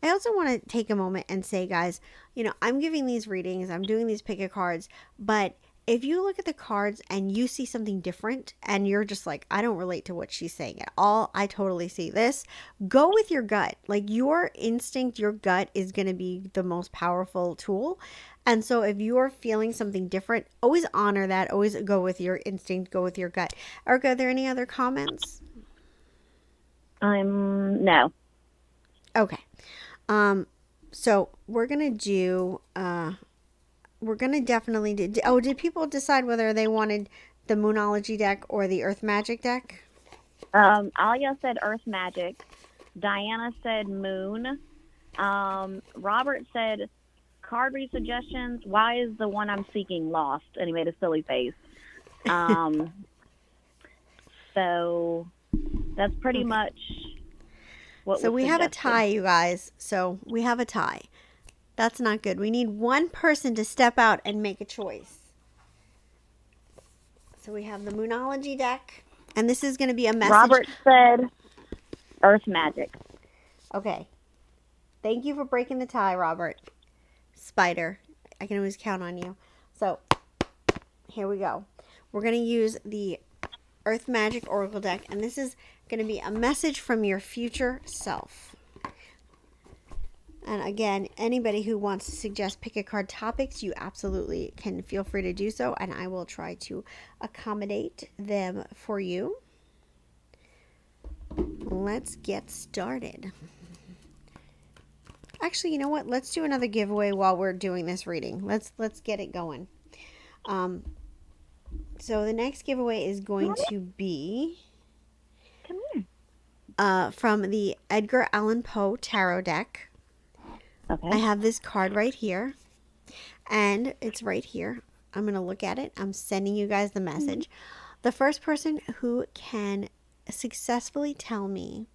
I also want to take a moment and say, guys, I'm giving these readings, I'm doing these pick a cards, but if you look at the cards and you see something different and you're just like, I don't relate to what she's saying at all, I totally see this, go with your gut. Like your instinct, your gut is going to be the most powerful tool. And so if you're feeling something different, always honor that. Always go with your instinct, go with your gut. Erica, are there any other comments? No. Okay. So we're going to do, we're going to definitely do, did people decide whether they wanted the Moonology deck or the Earth Magic deck? Alia said Earth Magic. Diana said Moon. Robert said card read suggestions. Why is the one I'm seeking lost? And he made a silly face. So that's pretty much what so we suggested. have a tie, you guys. So we have a tie. That's not good. We need one person to step out and make a choice. So we have the Moonology deck. And this is going to be a message. Robert said Earth Magic. Okay. Thank you for breaking the tie, Robert. Spider. I can always count on you. So here we go. We're going to use the Earth Magic Oracle deck. And this is going to be a message from your future self. And again, anybody who wants to suggest pick a card topics, you absolutely can feel free to do so. And I will try to accommodate them for you. Let's get started. Actually, you know what? Let's do another giveaway while we're doing this reading. Let's get it going. So the next giveaway is going to be from the Edgar Allan Poe Tarot deck. Okay. I have this card right here, and it's right here. I'm going to look at it. I'm sending you guys the message. The first person who can successfully tell me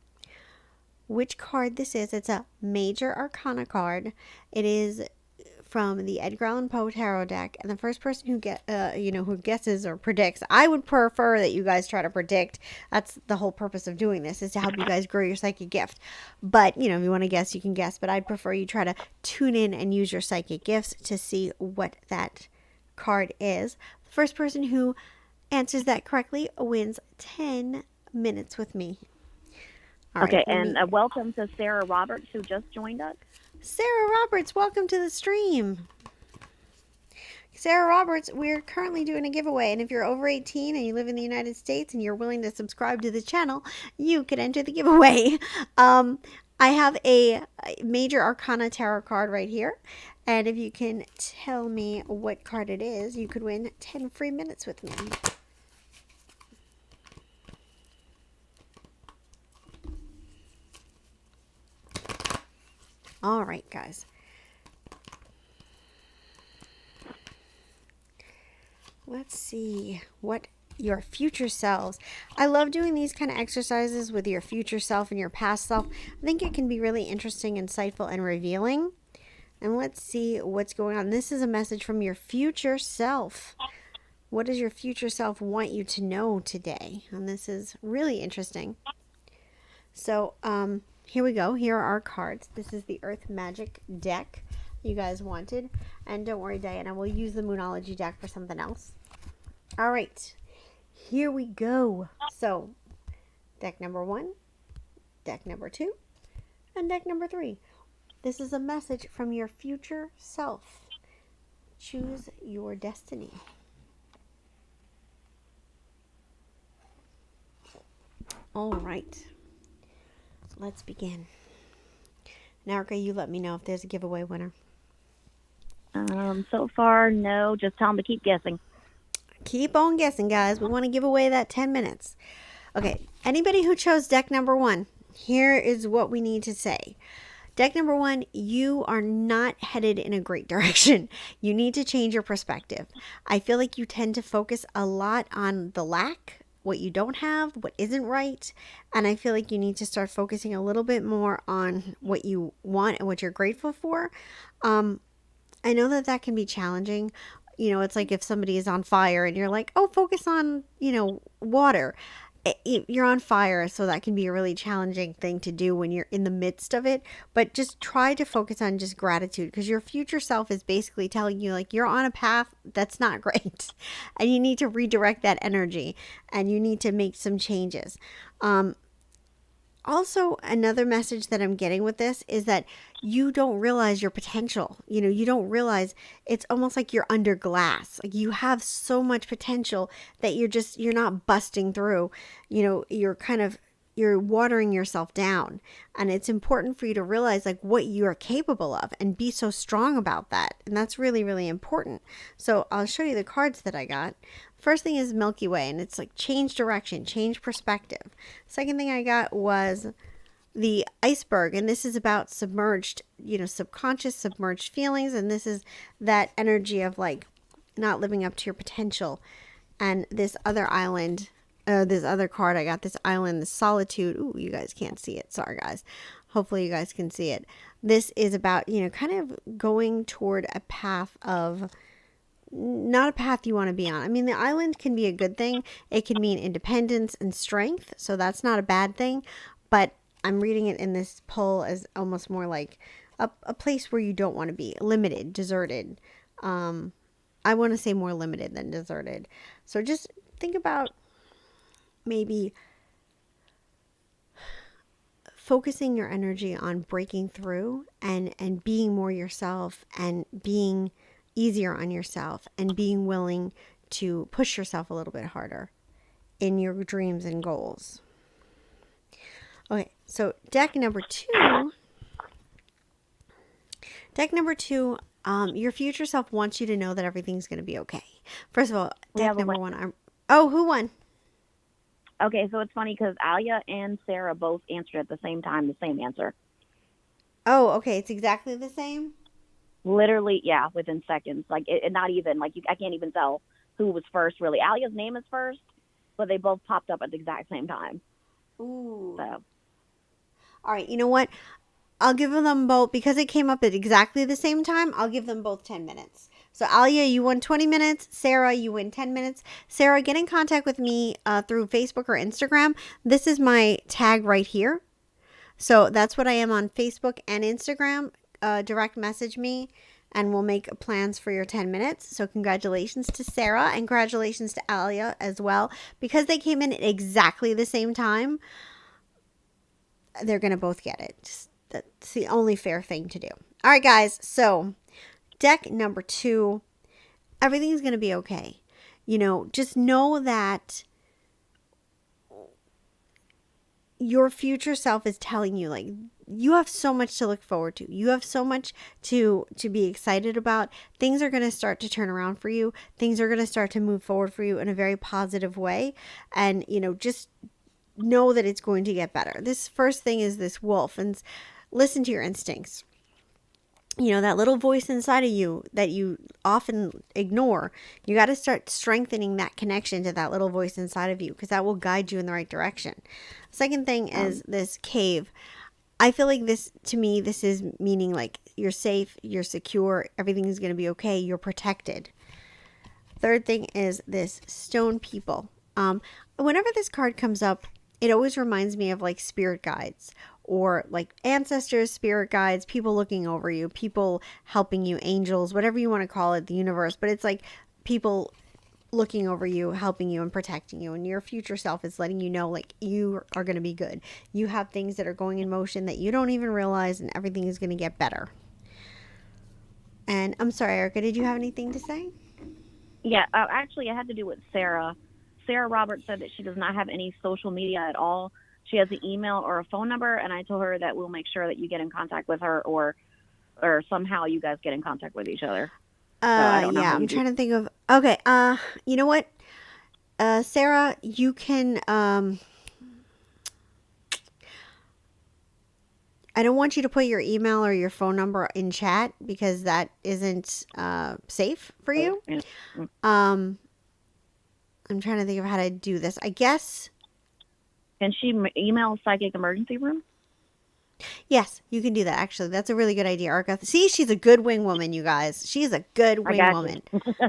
which card this is, it's a Major Arcana card. It is from the Edgar Allan Poe Tarot deck, and the first person who who guesses or predicts. I would prefer that you guys try to predict. That's the whole purpose of doing this, is to help you guys grow your psychic gift. But if you want to guess, you can guess. But I'd prefer you try to tune in and use your psychic gifts to see what that card is. The first person who answers that correctly wins 10 minutes with me. All okay, right, and welcome to Sarah Roberts, who just joined us. Sarah Roberts, welcome to the stream. Sarah Roberts, we're currently doing a giveaway, and if you're over 18 and you live in the United States and you're willing to subscribe to the channel, you can enter the giveaway. I have a Major Arcana Tarot card right here, and if you can tell me what card it is, you could win 10 free minutes with me. All right, guys. Let's see what your future selves. I love doing these kind of exercises with your future self and your past self. I think it can be really interesting, insightful, and revealing. And let's see what's going on. This is a message from your future self. What does your future self want you to know today? And this is really interesting. So, here we go. Here are our cards. This is the Earth Magic deck you guys wanted. And don't worry, Diana, we'll use the Moonology deck for something else. All right. Here we go. So, deck number 1, deck number 2, and deck number 3. This is a message from your future self. Choose your destiny. All right. Let's begin. Narika, you let me know if there's a giveaway winner. So far, no. Just tell them to keep guessing. Keep on guessing, guys. We want to give away that 10 minutes. Okay. Anybody who chose deck number 1, here is what we need to say. Deck number 1, you are not headed in a great direction. You need to change your perspective. I feel like you tend to focus a lot on the lack, what you don't have, what isn't right. And I feel like you need to start focusing a little bit more on what you want and what you're grateful for. I know that that can be challenging. You know, it's like if somebody is on fire and you're like, oh, focus on, water. You're on fire, so that can be a really challenging thing to do when you're in the midst of it. But just try to focus on just gratitude, because your future self is basically telling you, like, you're on a path that's not great and you need to redirect that energy and you need to make some changes. Also, another message that I'm getting with this is that you don't realize your potential. You don't realize, it's almost like you're under glass. Like, you have so much potential that you're not busting through. You're watering yourself down. And it's important for you to realize, like, what you are capable of and be so strong about that. And that's really, really important. So I'll show you the cards that I got. First thing is Milky Way, and it's like change direction, change perspective. Second thing I got was the Iceberg, and this is about submerged, subconscious, submerged feelings. And this is that energy of, like, not living up to your potential. And this other island, this other card I got, this island, the solitude. Ooh, you guys can't see it. Sorry, guys. Hopefully you guys can see it. This is about, kind of going toward a path of, not a path you want to be on. I mean, the island can be a good thing. It can mean independence and strength. So that's not a bad thing. But I'm reading it in this poll as almost more like a place where you don't want to be. Limited, deserted. I want to say more limited than deserted. So just think about maybe focusing your energy on breaking through and being more yourself and being easier on yourself and being willing to push yourself a little bit harder in your dreams and goals. Okay, so deck number 2. Deck number 2, your future self wants you to know that everything's going to be okay. First of all, deck number 1. Who won? Okay, so it's funny because Alia and Sarah both answered at the same time, the same answer. Oh, okay, it's exactly the same? Literally, yeah, within seconds. Like, it not even, like, I can't even tell who was first, really. Alia's name is first, but they both popped up at the exact same time. Ooh. So. All right, you know what? I'll give them both, because it came up at exactly the same time, I'll give them both 10 minutes. So, Alia, you won 20 minutes. Sarah, you win 10 minutes. Sarah, get in contact with me through Facebook or Instagram. This is my tag right here. So, that's what I am on Facebook and Instagram. Direct message me and we'll make plans for your 10 minutes. So congratulations to Sarah and congratulations to Alia as well. Because they came in at exactly the same time, they're going to both get it. That's the only fair thing to do. All right, guys. So deck number 2, everything's going to be okay. Just know that your future self is telling you, like, you have so much to look forward to. You have so much to be excited about. Things are going to start to turn around for you. Things are going to start to move forward for you in a very positive way. And, just know that it's going to get better. This first thing is this wolf, and listen to your instincts. That little voice inside of you that you often ignore, you got to start strengthening that connection to that little voice inside of you, because that will guide you in the right direction. Second thing is this cave. I feel like this, to me, this is meaning like you're safe, you're secure, everything's going to be okay, you're protected. Third thing is this stone people. Whenever this card comes up, it always reminds me of like spirit guides, or like ancestors, spirit guides, people looking over you, people helping you, angels, whatever you want to call it, the universe. But it's like people looking over you, helping you, and protecting you. And your future self is letting you know, like, you are going to be good. You have things that are going in motion that you don't even realize, and everything is going to get better. And I'm sorry, Erica, did you have anything to say? Yeah, actually, it had to do with Sarah. Sarah Roberts said that she does not have any social media at all. She has an email or a phone number, and I told her that we'll make sure that you get in contact with her, or somehow you guys get in contact with each other. Yeah, I'm trying to think of. Okay, you know what, Sarah, you can. I don't want you to put your email or your phone number in chat, because that isn't safe for you. I'm trying to think of how to do this. I guess. Can she email Psychic Emergency Room? Yes, you can do that. Actually, that's a really good idea, Erica. See, she's a good wing woman, you guys. She's a good wing woman.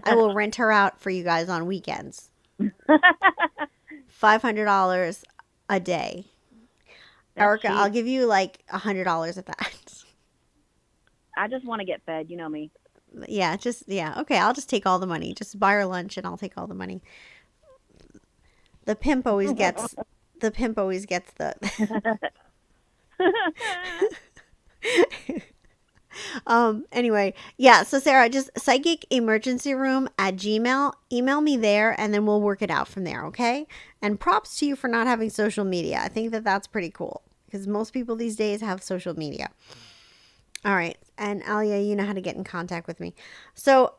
I will rent her out for you guys on weekends. $500 a day. That's Erica, cheap. I'll give you like $100 of that. I just want to get fed. You know me. Yeah, okay, I'll just take all the money. Just buy her lunch and I'll take all the money. The pimp always gets the anyway, yeah, so Sarah, just Psychic Emergency Room at Gmail, email me there, and then we'll work it out from there, okay? And props to you for not having social media. I think that that's pretty cool, because most people these days have social media. All right, and Alia, you know how to get in contact with me. So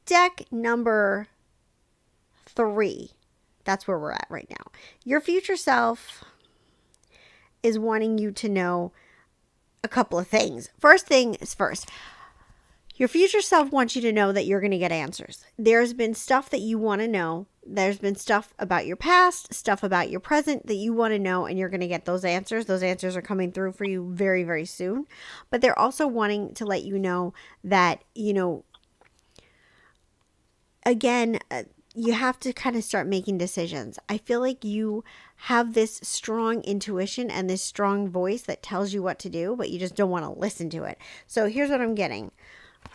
deck number 3, that's where we're at right now. Your future self is wanting you to know a couple of things. First thing is first. Your future self wants you to know that you're going to get answers. There's been stuff that you want to know. There's been stuff about your past, stuff about your present that you want to know, and you're going to get those answers. Those answers are coming through for you very, very soon. But they're also wanting to let you know that, again, you have to kind of start making decisions. I feel like you have this strong intuition and this strong voice that tells you what to do, but you just don't want to listen to it. So here's what I'm getting.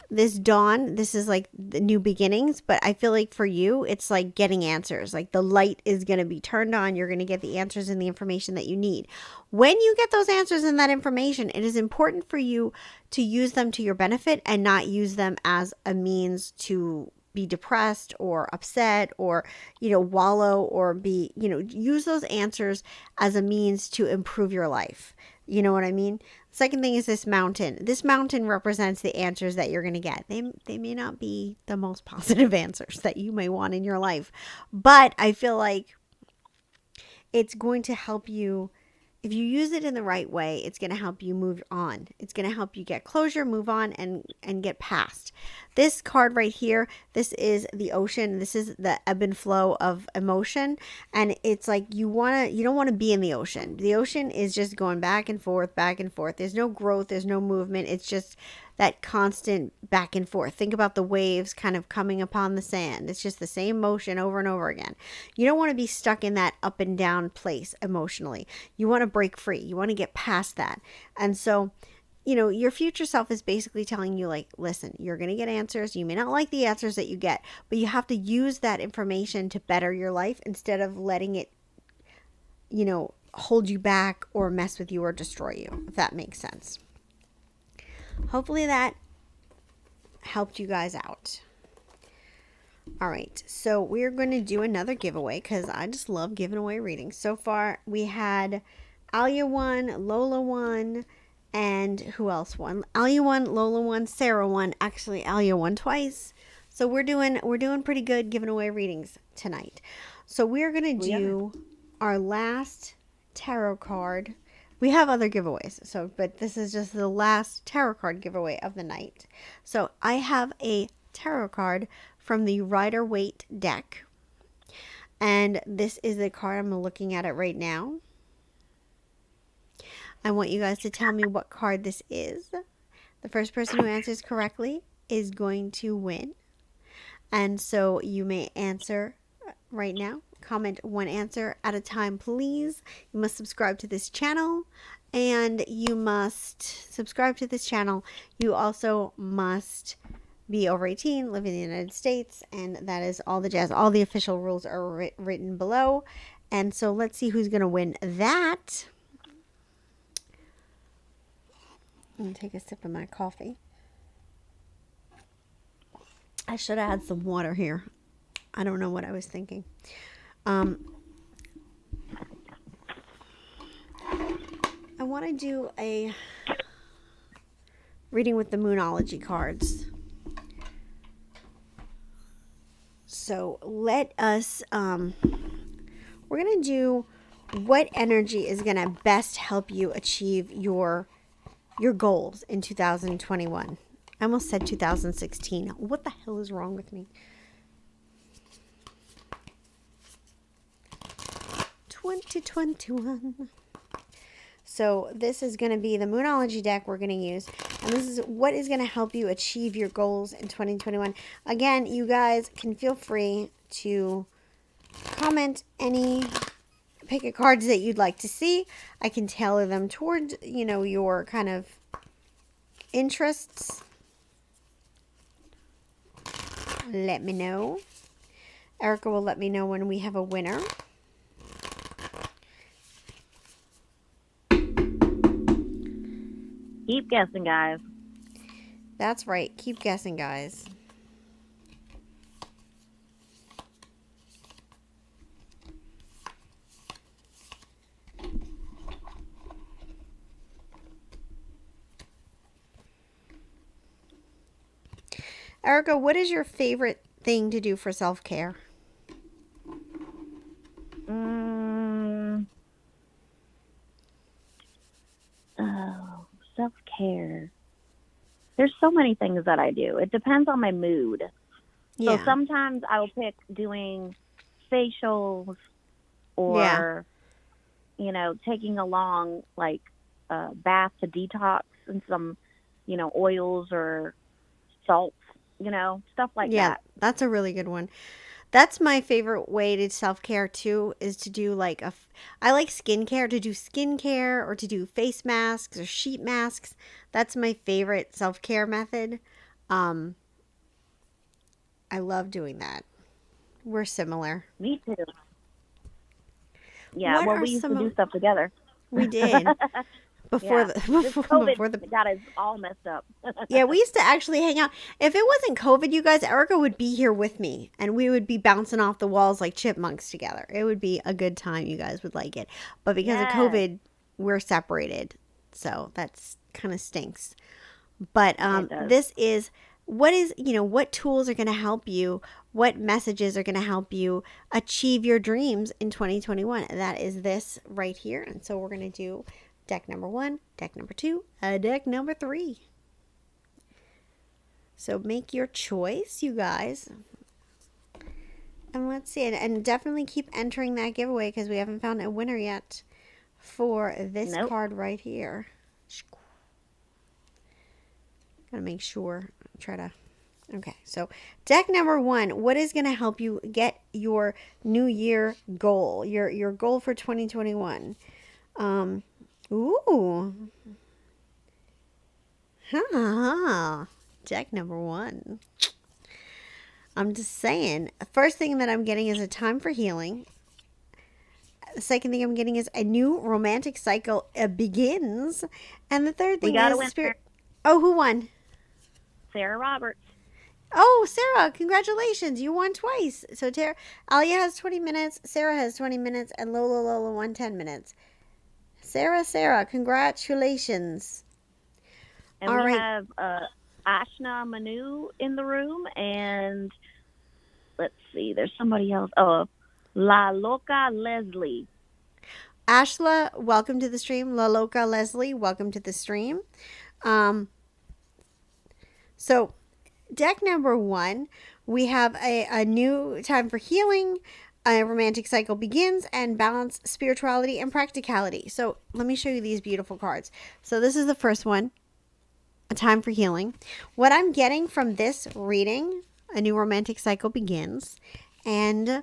This dawn, this is like the new beginnings, but I feel like for you, it's like getting answers. Like the light is going to be turned on. You're going to get the answers and the information that you need. When you get those answers and that information, it is important for you to use them to your benefit and not use them as a means to be depressed or upset or, wallow or be, use those answers as a means to improve your life. You know what I mean? Second thing is this mountain. This mountain represents the answers that you're going to get. They may not be the most positive answers that you may want in your life, but I feel like it's going to help you. If you use it in the right way, it's going to help you move on. It's going to help you get closure, move on, and get past. This card right here, this is the ocean. This is the ebb and flow of emotion. And it's like you don't want to be in the ocean. The ocean is just going back and forth, back and forth. There's no growth. There's no movement. It's just that constant back and forth. Think about the waves kind of coming upon the sand. It's just the same motion over and over again. You don't want to be stuck in that up and down place emotionally. You want to break free. You want to get past that. And so, your future self is basically telling you, like, listen, you're going to get answers. You may not like the answers that you get, but you have to use that information to better your life instead of letting it, hold you back or mess with you or destroy you, if that makes sense. hopefully that helped you guys out. All right, so we're going to do another giveaway because I just love giving away readings. So far, we had Alia won, Lola won, and who else won? Alia won, Lola won, Sarah won. Actually, Alia won twice. So we're doing pretty good giving away readings tonight. So we're going to do our last tarot card. We have other giveaways, but this is just the last tarot card giveaway of the night. So I have a tarot card from the Rider-Waite deck. And this is the card. I'm looking at it right now. I want you guys to tell me what card this is. The first person who answers correctly is going to win. And so you may answer right now. Comment one answer at a time, please. You must subscribe to this channel. And you must subscribe to this channel. You also must be over 18, live in the United States, and that is all the jazz. All the official rules are written below. And so let's see who's going to win that. I'm going to take a sip of my coffee. I should have had some water here. I don't know what I was thinking. I want to do a reading with the Moonology cards. So let us, we're going to do what energy is going to best help you achieve your goals in 2021. I almost said 2016. What the hell is wrong with me? 2021. So this is going to be the Moonology deck we're going to use. And this is what is going to help you achieve your goals in 2021. Again, you guys can feel free to comment any pick a cards that you'd like to see. I can tailor them towards, your kind of interests. Let me know. Erica will let me know when we have a winner. Keep guessing, guys. That's right. Keep guessing, guys. Erica, what is your favorite thing to do for self-care? Self-care. There's so many things that I do. It depends on my mood. Yeah. So sometimes I'll pick doing facials or, taking a long, bath to detox and some, oils or salts, stuff like that. Yeah, that's a really good one. That's my favorite way to self-care too, is to do I like skincare, to do skincare or to do face masks or sheet masks. That's my favorite self-care method. I love doing that. We're similar. Me too. Yeah, we used to do stuff together. We did. Before COVID got us all messed up. Yeah, we used to actually hang out. If it wasn't COVID, you guys, Erica would be here with me, and we would be bouncing off the walls like chipmunks together. It would be a good time. You guys would like it. But because of COVID, we're separated. So that's kind of stinks. But this is what tools are going to help you, what messages are going to help you achieve your dreams in 2021. That is this right here. And so we're going to do deck number 1, deck number 2, deck number 3. So make your choice, you guys. And let's see. And definitely keep entering that giveaway because we haven't found a winner yet for this card right here. Gotta make sure. Okay, so deck number 1. What is going to help you get your new year goal, your goal for 2021? Ooh. Deck number 1. I'm just saying. First thing that I'm getting is a time for healing. The second thing I'm getting is a new romantic cycle begins. And the third thing is spirit. Oh, who won? Sarah Roberts. Oh, Sarah, congratulations. You won twice. So Alia has 20 minutes, Sarah has 20 minutes, and Lola won 10 minutes. Sarah, congratulations. And All we right. have Ashna Manu in the room, and let's see, there's somebody else. Oh, La Loca Leslie. Ashla, welcome to the stream. La Loca Leslie, welcome to the stream. So deck number 1, we have a new time for healing, a romantic cycle begins, and balance, spirituality, and practicality. So let me show you these beautiful cards. So this is the first one, a time for healing. What I'm getting from this reading, a new romantic cycle begins, and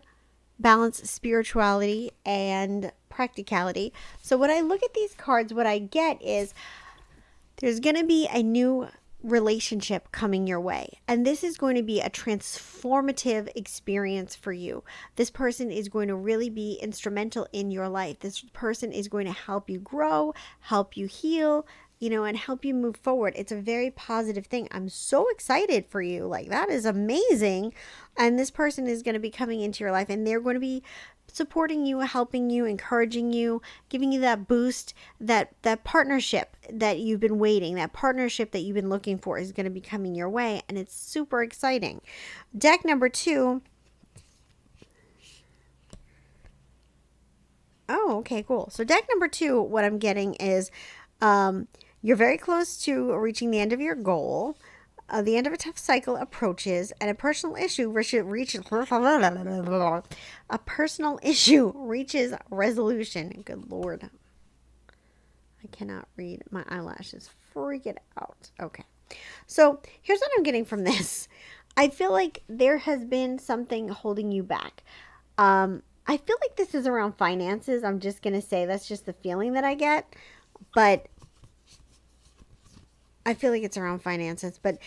balance, spirituality, and practicality. So when I look at these cards, what I get is there's going to be a new relationship coming your way, and this is going to be a transformative experience for you. This person is going to really be instrumental in your life. This person is going to help you grow, help you heal, and help you move forward. It's a very positive thing. I'm so excited for you. Like, that is amazing. And this person is going to be coming into your life, and they're going to be supporting you, helping you, encouraging you, giving you that boost, that partnership that you've been waiting, that partnership that you've been looking for is going to be coming your way, and it's super exciting. Deck number 2. Oh, okay, cool. So deck number 2, what I'm getting is you're very close to reaching the end of your goal. The end of a tough cycle approaches, and a personal issue reaches resolution. Good Lord. I cannot read. My eyelashes freak it out. Okay. So here's what I'm getting from this. I feel like there has been something holding you back. I feel like this is around finances. I'm just going to say that's just the feeling that I get. But I feel like it's around finances, but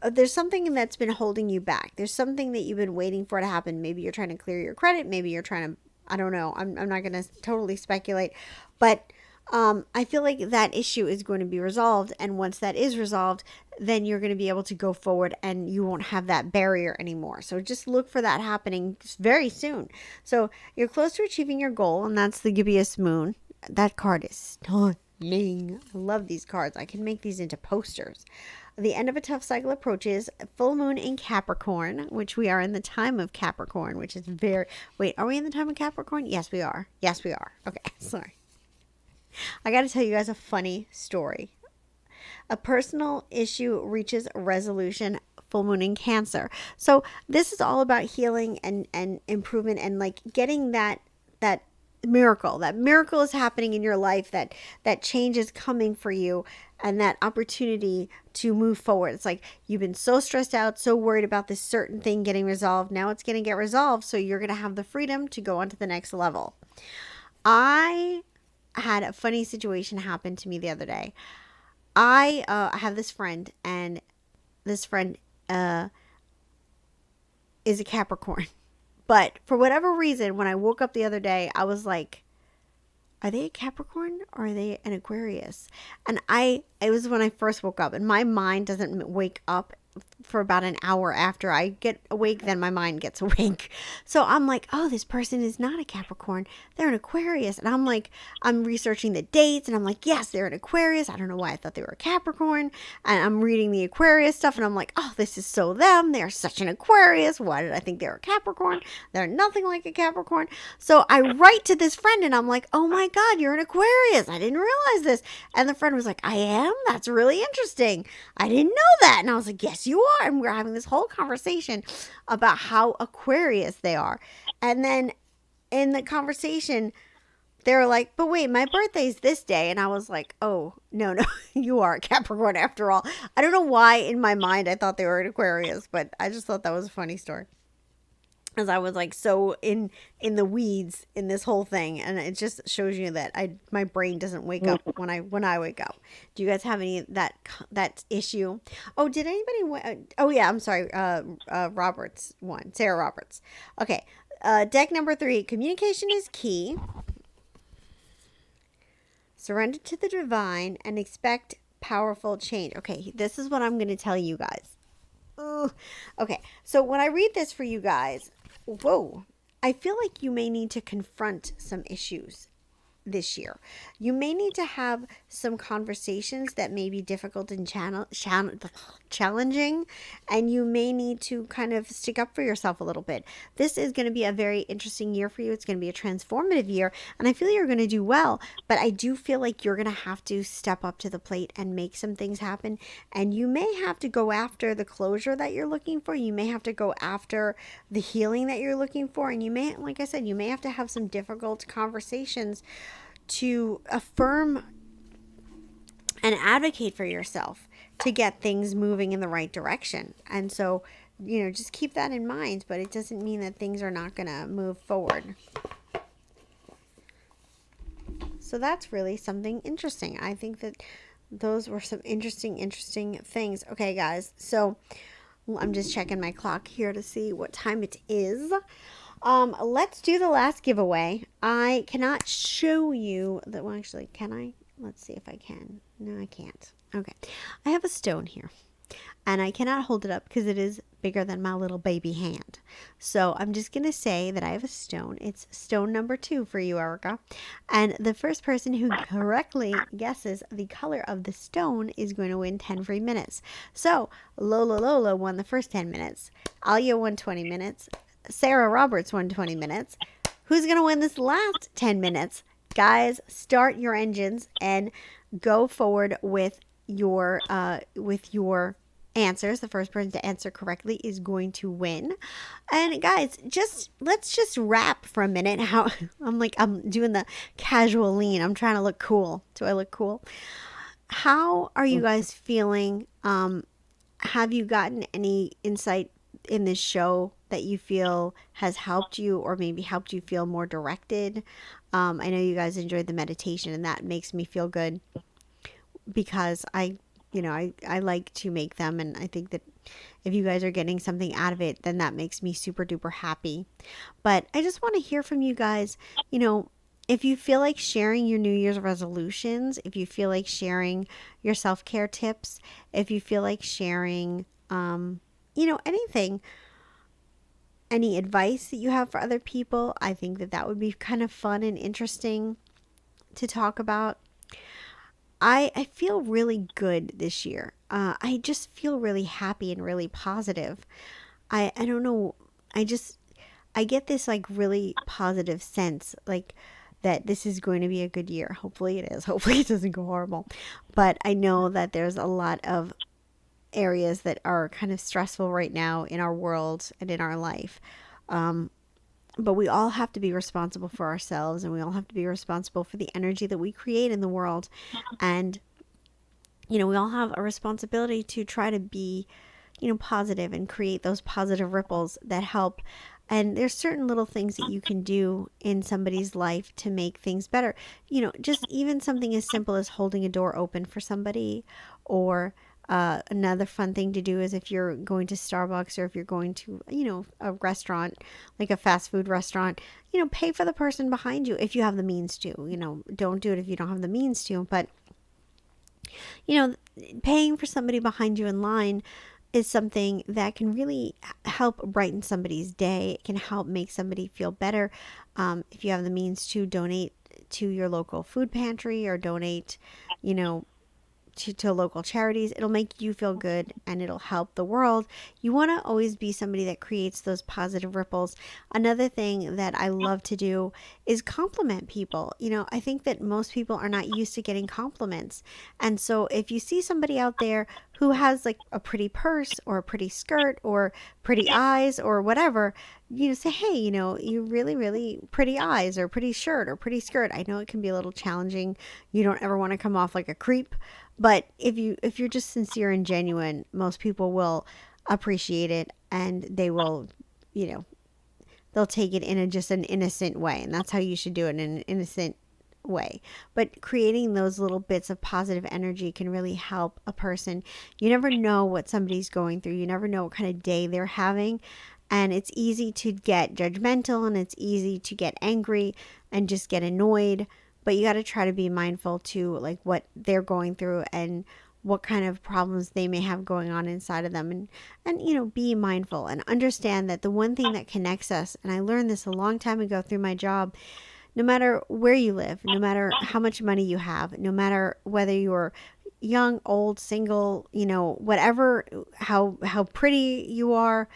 there's something that's been holding you back. There's something that you've been waiting for to happen. Maybe you're trying to clear your credit. Maybe you're trying to, I don't know. I'm not going to totally speculate, but I feel like that issue is going to be resolved. And once that is resolved, then you're going to be able to go forward and you won't have that barrier anymore. So just look for that happening very soon. So you're close to achieving your goal, and that's the gibbous moon. That card is stunning. I love these cards. I can make these into posters. The end of a tough cycle approaches. Full moon in Capricorn, which we are in the time of Capricorn, which is very... Wait, are we in the time of Capricorn? Yes, we are. Yes, we are. Okay, sorry. I got to tell you guys a funny story. A personal issue reaches resolution. Full moon in Cancer. So this is all about healing and improvement and like getting that miracle. That miracle is happening in your life, that change is coming for you, and that opportunity to move forward. It's like you've been so stressed out, so worried about this certain thing getting resolved. Now it's going to get resolved, so you're going to have the freedom to go on to the next level. I had a funny situation happen to me the other day. I have this friend, and this friend is a Capricorn. But for whatever reason, when I woke up the other day, I was like, are they a Capricorn or are they an Aquarius? And it was when I first woke up, and my mind doesn't wake up for about an hour after I get awake, then my mind gets awake. So I'm like, oh, this person is not a Capricorn. They're an Aquarius. And I'm like, I'm researching the dates, and I'm like, yes, they're an Aquarius. I don't know why I thought they were a Capricorn. And I'm reading the Aquarius stuff, and I'm like, oh, this is so them. They're such an Aquarius. Why did I think they were a Capricorn? They're nothing like a Capricorn. So I write to this friend, and I'm like, oh my God, you're an Aquarius. I didn't realize this. And the friend was like, I am? That's really interesting. I didn't know that. And I was like, yes, you are. And we're having this whole conversation about how Aquarius they are. And then in the conversation, they were like, but wait, my birthday's this day. And I was like, oh, no, you are a Capricorn after all. I don't know why in my mind I thought they were an Aquarius, but I just thought that was a funny story. As I was like so in the weeds in this whole thing, and it just shows you that my brain doesn't wake up when I wake up. Do you guys have any that issue? Oh, did anybody? Oh yeah, I'm sorry. Roberts won. Sarah Roberts. Okay. Deck number 3. Communication is key. Surrender to the divine and expect powerful change. Okay, this is what I'm going to tell you guys. Ugh. Okay, so when I read this for you guys, whoa, I feel like you may need to confront some issues this year. You may need to have some conversations that may be difficult and challenging, and you may need to kind of stick up for yourself a little bit. This is going to be a very interesting year for you. It's going to be a transformative year, and I feel you're going to do well, but I do feel like you're going to have to step up to the plate and make some things happen, and you may have to go after the closure that you're looking for. You may have to go after the healing that you're looking for, and you may, like I said, you may have to have some difficult conversations to affirm and advocate for yourself to get things moving in the right direction. And so, just keep that in mind, but it doesn't mean that things are not going to move forward. So that's really something interesting. I think that those were some interesting things. Okay, guys. So I'm just checking my clock here to see what time it is. Let's do the last giveaway. I cannot show you that. Well, actually, can I? Let's see if I can. No, I can't. Okay. I have a stone here, and I cannot hold it up because it is bigger than my little baby hand. So I'm just going to say that I have a stone. It's stone number 2 for you, Erica. And the first person who correctly guesses the color of the stone is going to win 10 free minutes. So Lola won the first 10 minutes. Alia won 20 minutes. Sarah Roberts won 20 minutes. Who's going to win this last 10 minutes? Guys, start your engines and go forward with your answers. The first person to answer correctly is going to win. And guys, let's just wrap for a minute. How I'm doing the casual lean. I'm trying to look cool. Do I look cool? How are you guys feeling? Have you gotten any insight in this show that you feel has helped you, or maybe helped you feel more directed? I know you guys enjoyed the meditation, and that makes me feel good because I like to make them, and I think that if you guys are getting something out of it, then that makes me super duper happy. But I just want to hear from you guys, if you feel like sharing your New Year's resolutions, if you feel like sharing your self-care tips, if you feel like sharing, anything, any advice that you have for other people, I think that would be kind of fun and interesting to talk about. I feel really good this year. I just feel really happy and really positive. I don't know. I get this like really positive sense, like that this is going to be a good year. Hopefully it is. Hopefully it doesn't go horrible. But I know that there's a lot of areas that are kind of stressful right now in our world and in our life. But we all have to be responsible for ourselves, and we all have to be responsible for the energy that we create in the world. And, we all have a responsibility to try to be, positive and create those positive ripples that help. And there's certain little things that you can do in somebody's life to make things better. Just even something as simple as holding a door open for somebody, or another fun thing to do is if you're going to Starbucks, or if you're going to, a restaurant, like a fast food restaurant, pay for the person behind you if you have the means to. Don't do it if you don't have the means to. But, paying for somebody behind you in line is something that can really help brighten somebody's day. It can help make somebody feel better. If you have the means to donate to your local food pantry, or donate, to local charities, it'll make you feel good and it'll help the world. You want to always be somebody that creates those positive ripples. Another thing that I love to do is compliment people. I think that most people are not used to getting compliments. And so if you see somebody out there who has like a pretty purse, or a pretty skirt, or pretty eyes, or whatever, say, hey, you really, really pretty eyes, or pretty shirt, or pretty skirt. I know it can be a little challenging. You don't ever want to come off like a creep. But if you're just sincere and genuine, most people will appreciate it, and they will, they'll take it in just an innocent way. And that's how you should do it, in an innocent way. But creating those little bits of positive energy can really help a person. You never know what somebody's going through. You never know what kind of day they're having. And it's easy to get judgmental, and it's easy to get angry and just get annoyed. But you got to try to be mindful to like what they're going through and what kind of problems they may have going on inside of them, and be mindful and understand that the one thing that connects us, and I learned this a long time ago through my job, no matter where you live, no matter how much money you have, no matter whether you're young, old, single, whatever, how pretty you are,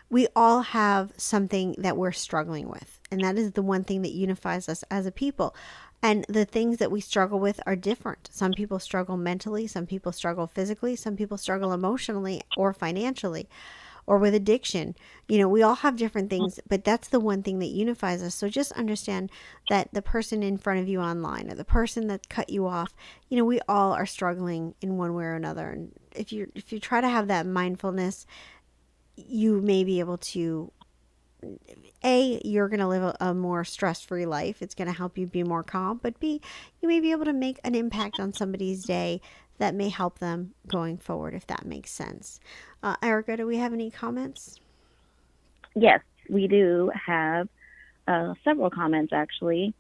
we all have something that we're struggling with. And that is the one thing that unifies us as a people. And the things that we struggle with are different. Some people struggle mentally, some people struggle physically, some people struggle emotionally or financially or with addiction. We all have different things, but that's the one thing that unifies us. So just understand that the person in front of you online or the person that cut you off, we all are struggling in one way or another. And if you try to have that mindfulness, you may be able to, you're going to live a more stress-free life. It's going to help you be more calm. But B, you may be able to make an impact on somebody's day that may help them going forward, if that makes sense. Erica, do we have any comments? Yes, we do have several comments, actually.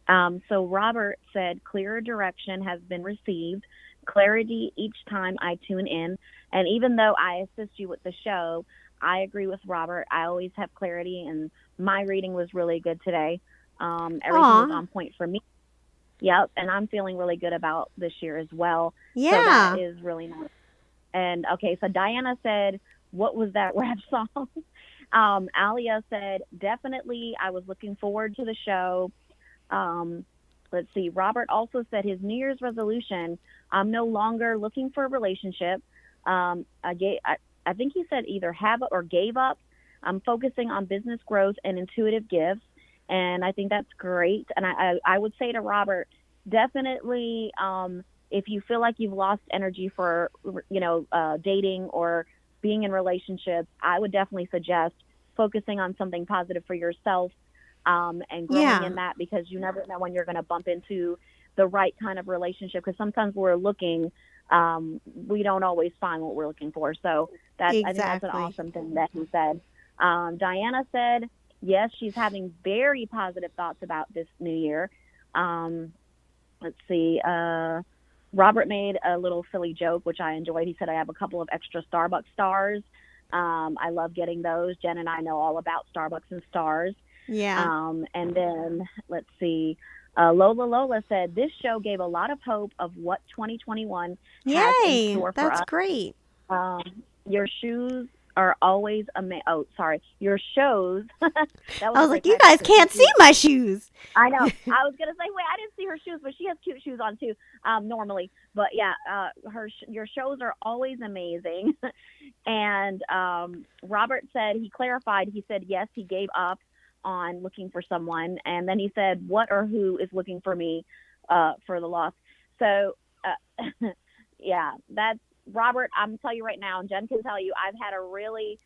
So Robert said, clearer direction has been received, clarity each time I tune in. And even though I assist you with the show, I agree with Robert. I always have clarity, and my reading was really good today. Everything was on point for me. Yep, and I'm feeling really good about this year as well. Yeah. So that is really nice. And, okay, so Diana said, what was that rap song? Alia said, definitely, I was looking forward to the show. Let's see. Robert also said his New Year's resolution, I'm no longer looking for a relationship. I think he said either have or gave up. I'm focusing on business growth and intuitive gifts. And I think that's great. And I would say to Robert, definitely, if you feel like you've lost energy for, dating or being in relationships, I would definitely suggest focusing on something positive for yourself, and growing in that, because you never know when you're going to bump into the right kind of relationship. Because sometimes we're looking, we don't always find what we're looking for. So I think that's an awesome thing that he said. Diana said, yes, she's having very positive thoughts about this new year. Let's see. Robert made a little silly joke, which I enjoyed. He said, I have a couple of extra Starbucks stars. I love getting those. Jen and I know all about Starbucks and stars. Yeah. And then let's see. Lola said, this show gave a lot of hope of what 2021 has in store for us. That's great. Your shoes are always your shows. I was like, you guys can't see my shoes. I know. I was gonna say, wait, I didn't see her shoes, but she has cute shoes on too, normally. But yeah, your shows are always amazing. And Robert said, he clarified. He said yes, he gave up on looking for someone, and then he said, what or who is looking for me for the loss? So yeah, that's Robert. I'm gonna tell you right now, and Jen can tell you, I've had a really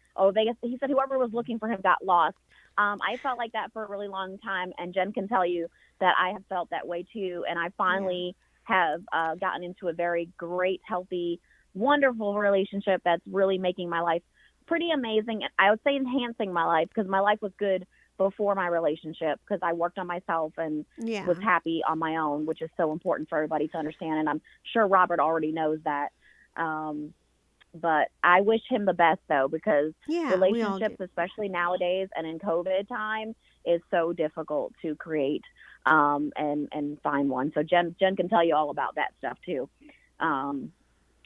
he said whoever was looking for him got lost. I felt like that for a really long time, and Jen can tell you that I have felt that way too. And I finally have gotten into a very great, healthy, wonderful relationship that's really making my life pretty amazing. I would say enhancing my life, because my life was good before my relationship, because I worked on myself and was happy on my own, which is so important for everybody to understand. And I'm sure Robert already knows that. But I wish him the best, though, because relationships, especially nowadays and in COVID time, is so difficult to create and find one. So Jen can tell you all about that stuff too. And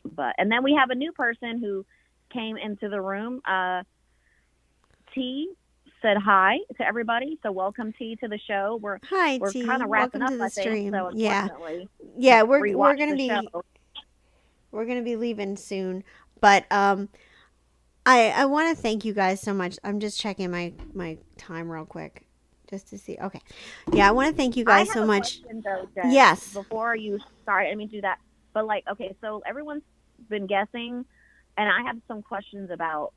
then we have a new person who came into the room. T said hi to everybody. So welcome, T, to the show. We're kind of wrapping up, I think. So unfortunately, we're gonna be show. We're gonna be leaving soon. But I want to thank you guys so much. I'm just checking my time real quick just to see. Okay. Yeah, I want to thank you guys so much. Question, though, Jen, yes. Before you start, I mean, do that. But okay, so everyone's been guessing, and I have some questions about.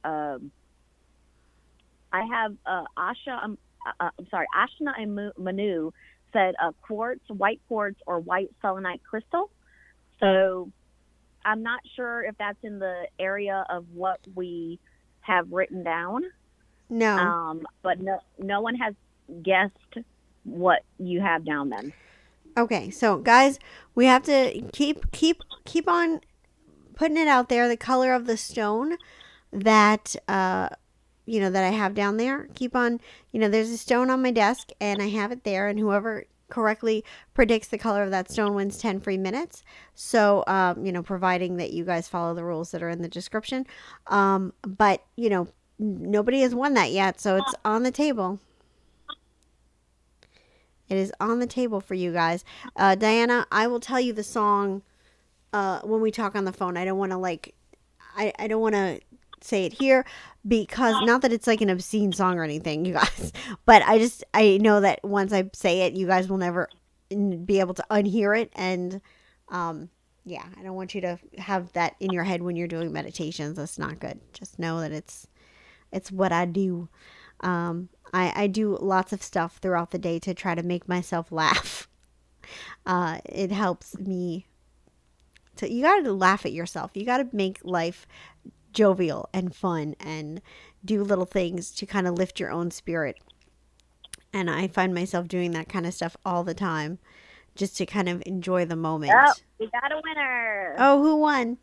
I have Ashna and Manu said quartz, white quartz, or white selenite crystal. So I'm not sure if that's in the area of what we have written down. No. But no one has guessed what you have down then. Okay, so guys, we have to keep on putting it out there, the color of the stone that that I have down there. Keep on, there's a stone on my desk and I have it there, and whoever correctly predicts the color of that stone wins 10 free minutes. So, providing that you guys follow the rules that are in the description. But, nobody has won that yet, so it's on the table. It is on the table for you guys. Diana, I will tell you the song when we talk on the phone. I don't want to I don't want to say it here, because not that it's like an obscene song or anything, you guys, but I know that once I say it, you guys will never be able to unhear it. And yeah, I don't want you to have that in your head when you're doing meditations. That's not good. Just know that it's what I do. I do lots of stuff throughout the day to try to make myself laugh. It helps me you gotta laugh at yourself. You gotta make life jovial and fun and do little things to kind of lift your own spirit. And I find myself doing that kind of stuff all the time, just to kind of enjoy the moment. Oh, we got a winner. Oh, who won?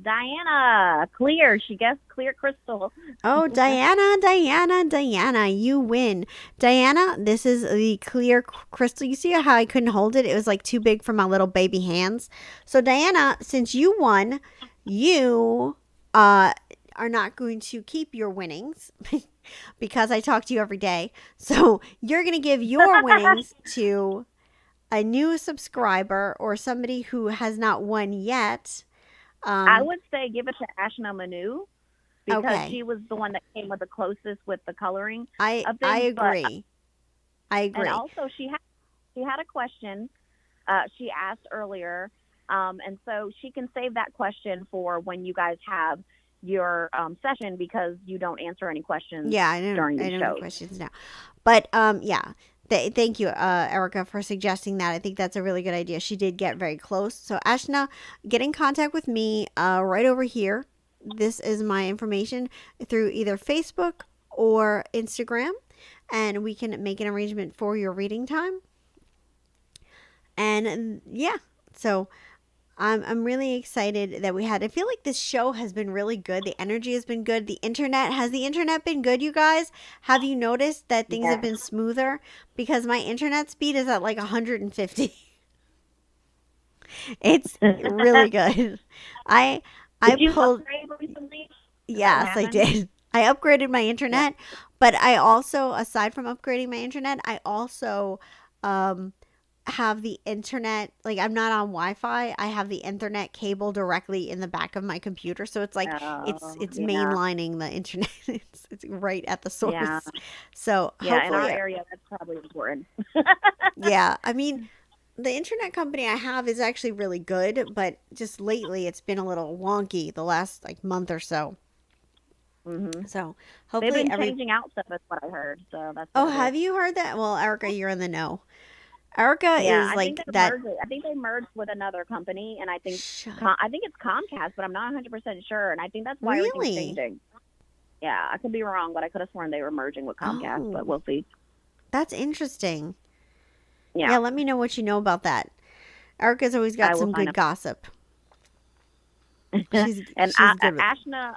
Diana. Clear. She guessed clear crystal. Oh, Diana, you win. Diana, this is the clear crystal. You see how I couldn't hold it? It was like too big for my little baby hands. So Diana, since you won, you are not going to keep your winnings because I talk to you every day. So you're going to give your winnings to a new subscriber or somebody who has not won yet. I would say give it to Ashna Manu, because okay. she was the one that came with the closest with the coloring. I agree. And also she had a question she asked earlier. And so she can save that question for when you guys have your session, because you don't answer any questions during the show. I don't have questions now. But yeah, thank you, Erica, for suggesting that. I think that's a really good idea. She did get very close. So Ashna, get in contact with me right over here. This is my information through either Facebook or Instagram, and we can make an arrangement for your reading time. And yeah, so I'm really excited that we had. I feel like this show has been really good. The energy has been good. Has the internet been good, you guys? Have you noticed that things have been smoother? Because my internet speed is at like 150. It's really good. Did you upgrade recently? Yes, I did. I upgraded my internet, but I also, aside from upgrading my internet, I also have the internet, like I'm not on Wi-Fi. I have the internet cable directly in the back of my computer, so it's like it's mainlining the internet. it's right at the source. Yeah. So yeah, in our area, that's probably important. Yeah, I mean, the internet company I have is actually really good, but just lately it's been a little wonky the last like month or so. Mm-hmm. So hopefully they've been changing out stuff. That's what I heard. So that's. Have you heard that? Well, Erica, you're in the know. Erica is like that. I think they merged with another company, and I think it's Comcast, but I'm not 100% sure. And I think that's why everything's changing. Yeah, I could be wrong, but I could have sworn they were merging with Comcast. But we'll see. That's interesting. Yeah, let me know what you know about that. Erica's always got some good gossip. She's good Ashna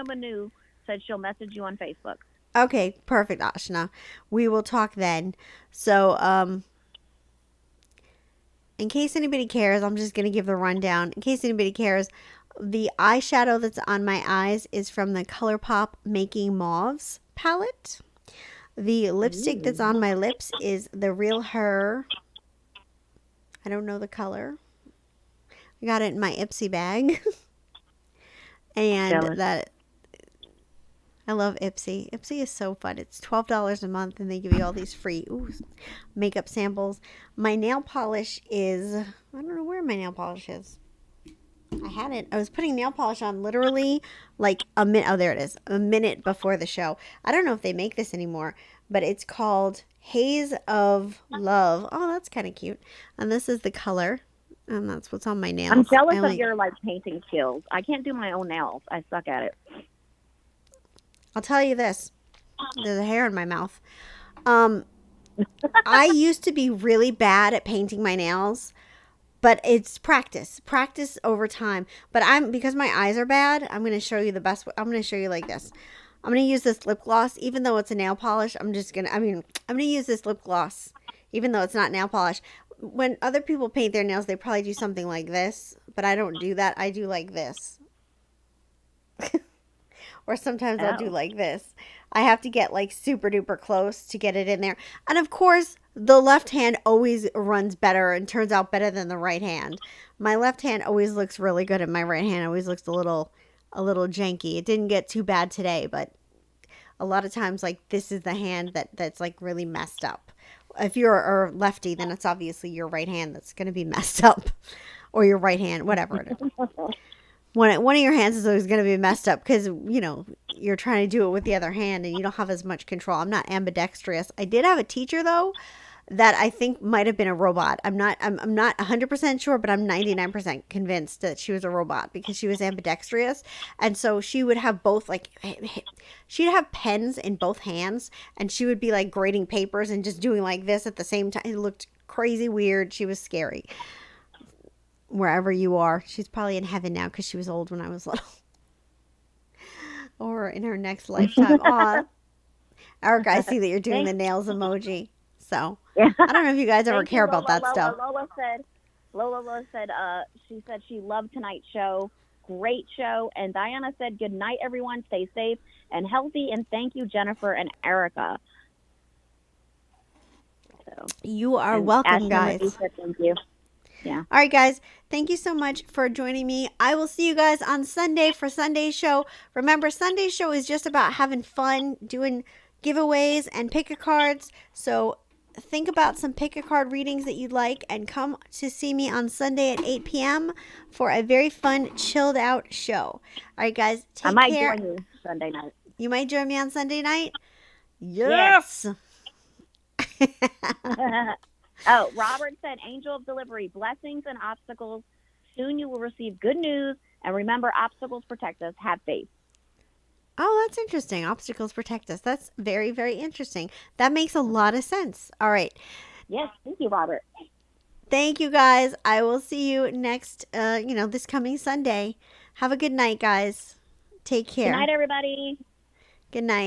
Manu said she'll message you on Facebook. Okay, perfect, Ashna. We will talk then. So, in case anybody cares, I'm just going to give the rundown. In case anybody cares, the eyeshadow that's on my eyes is from the ColourPop Making Mauves palette. The lipstick that's on my lips is the Real Her. I don't know the color. I got it in my Ipsy bag. And I love Ipsy. Ipsy is so fun. It's $12 a month, and they give you all these free makeup samples. My nail polish is, I don't know where my nail polish is. I had it. I was putting nail polish on literally like a minute. Oh, there it is. A minute before the show. I don't know if they make this anymore, but it's called Haze of Love. Oh, that's kind of cute. And this is the color. And that's what's on my nails. I'm jealous of your painting skills. I can't do my own nails. I suck at it. I'll tell you this. There's a hair in my mouth. I used to be really bad at painting my nails, but it's practice over time. But because my eyes are bad, I'm going to show you the best. I'm going to show you like this. I'm going to use this lip gloss, even though it's a nail polish. I'm going to use this lip gloss, even though it's not nail polish. When other people paint their nails, they probably do something like this, but I don't do that. I do like this. Or sometimes I'll do like this. I have to get like super duper close to get it in there. And of course, the left hand always runs better and turns out better than the right hand. My left hand always looks really good and my right hand always looks a little janky. It didn't get too bad today, but a lot of times like this is the hand that's like really messed up. If you're a lefty, then it's obviously your right hand that's going to be messed up, or your right hand, whatever it is. One of your hands is always going to be messed up because, you know, you're trying to do it with the other hand and you don't have as much control. I'm not ambidextrous. I did have a teacher, though, that I think might have been a robot. I'm not 100% sure, but I'm 99% convinced that she was a robot because she was ambidextrous. And so she would have both, like, she'd have pens in both hands and she would be like grading papers and just doing like this at the same time. It looked crazy weird. She was scary. Wherever you are, she's probably in heaven now because she was old when I was little. Or in her next lifetime. Aw. Erica, I see that you're doing the nails emoji. So, I don't know if you guys ever care about that stuff. Lola said, she said she loved tonight's show. Great show. And Diana said, good night, everyone. Stay safe and healthy. And thank you, Jennifer and Erica. So, you are welcome, guys. Said, thank you. Yeah. All right, guys. Thank you so much for joining me. I will see you guys on Sunday for Sunday's show. Remember, Sunday's show is just about having fun, doing giveaways and pick-a-cards. So think about some pick-a-card readings that you'd like and come to see me on Sunday at 8 p.m. for a very fun, chilled-out show. All right, guys. Take care. I might join you Sunday night. You might join me on Sunday night? Yes. Oh, Robert said, angel of delivery, blessings and obstacles. Soon you will receive good news. And remember, obstacles protect us. Have faith. Oh, that's interesting. Obstacles protect us. That's very, very interesting. That makes a lot of sense. All right. Yes. Thank you, Robert. Thank you, guys. I will see you next, this coming Sunday. Have a good night, guys. Take care. Good night, everybody. Good night.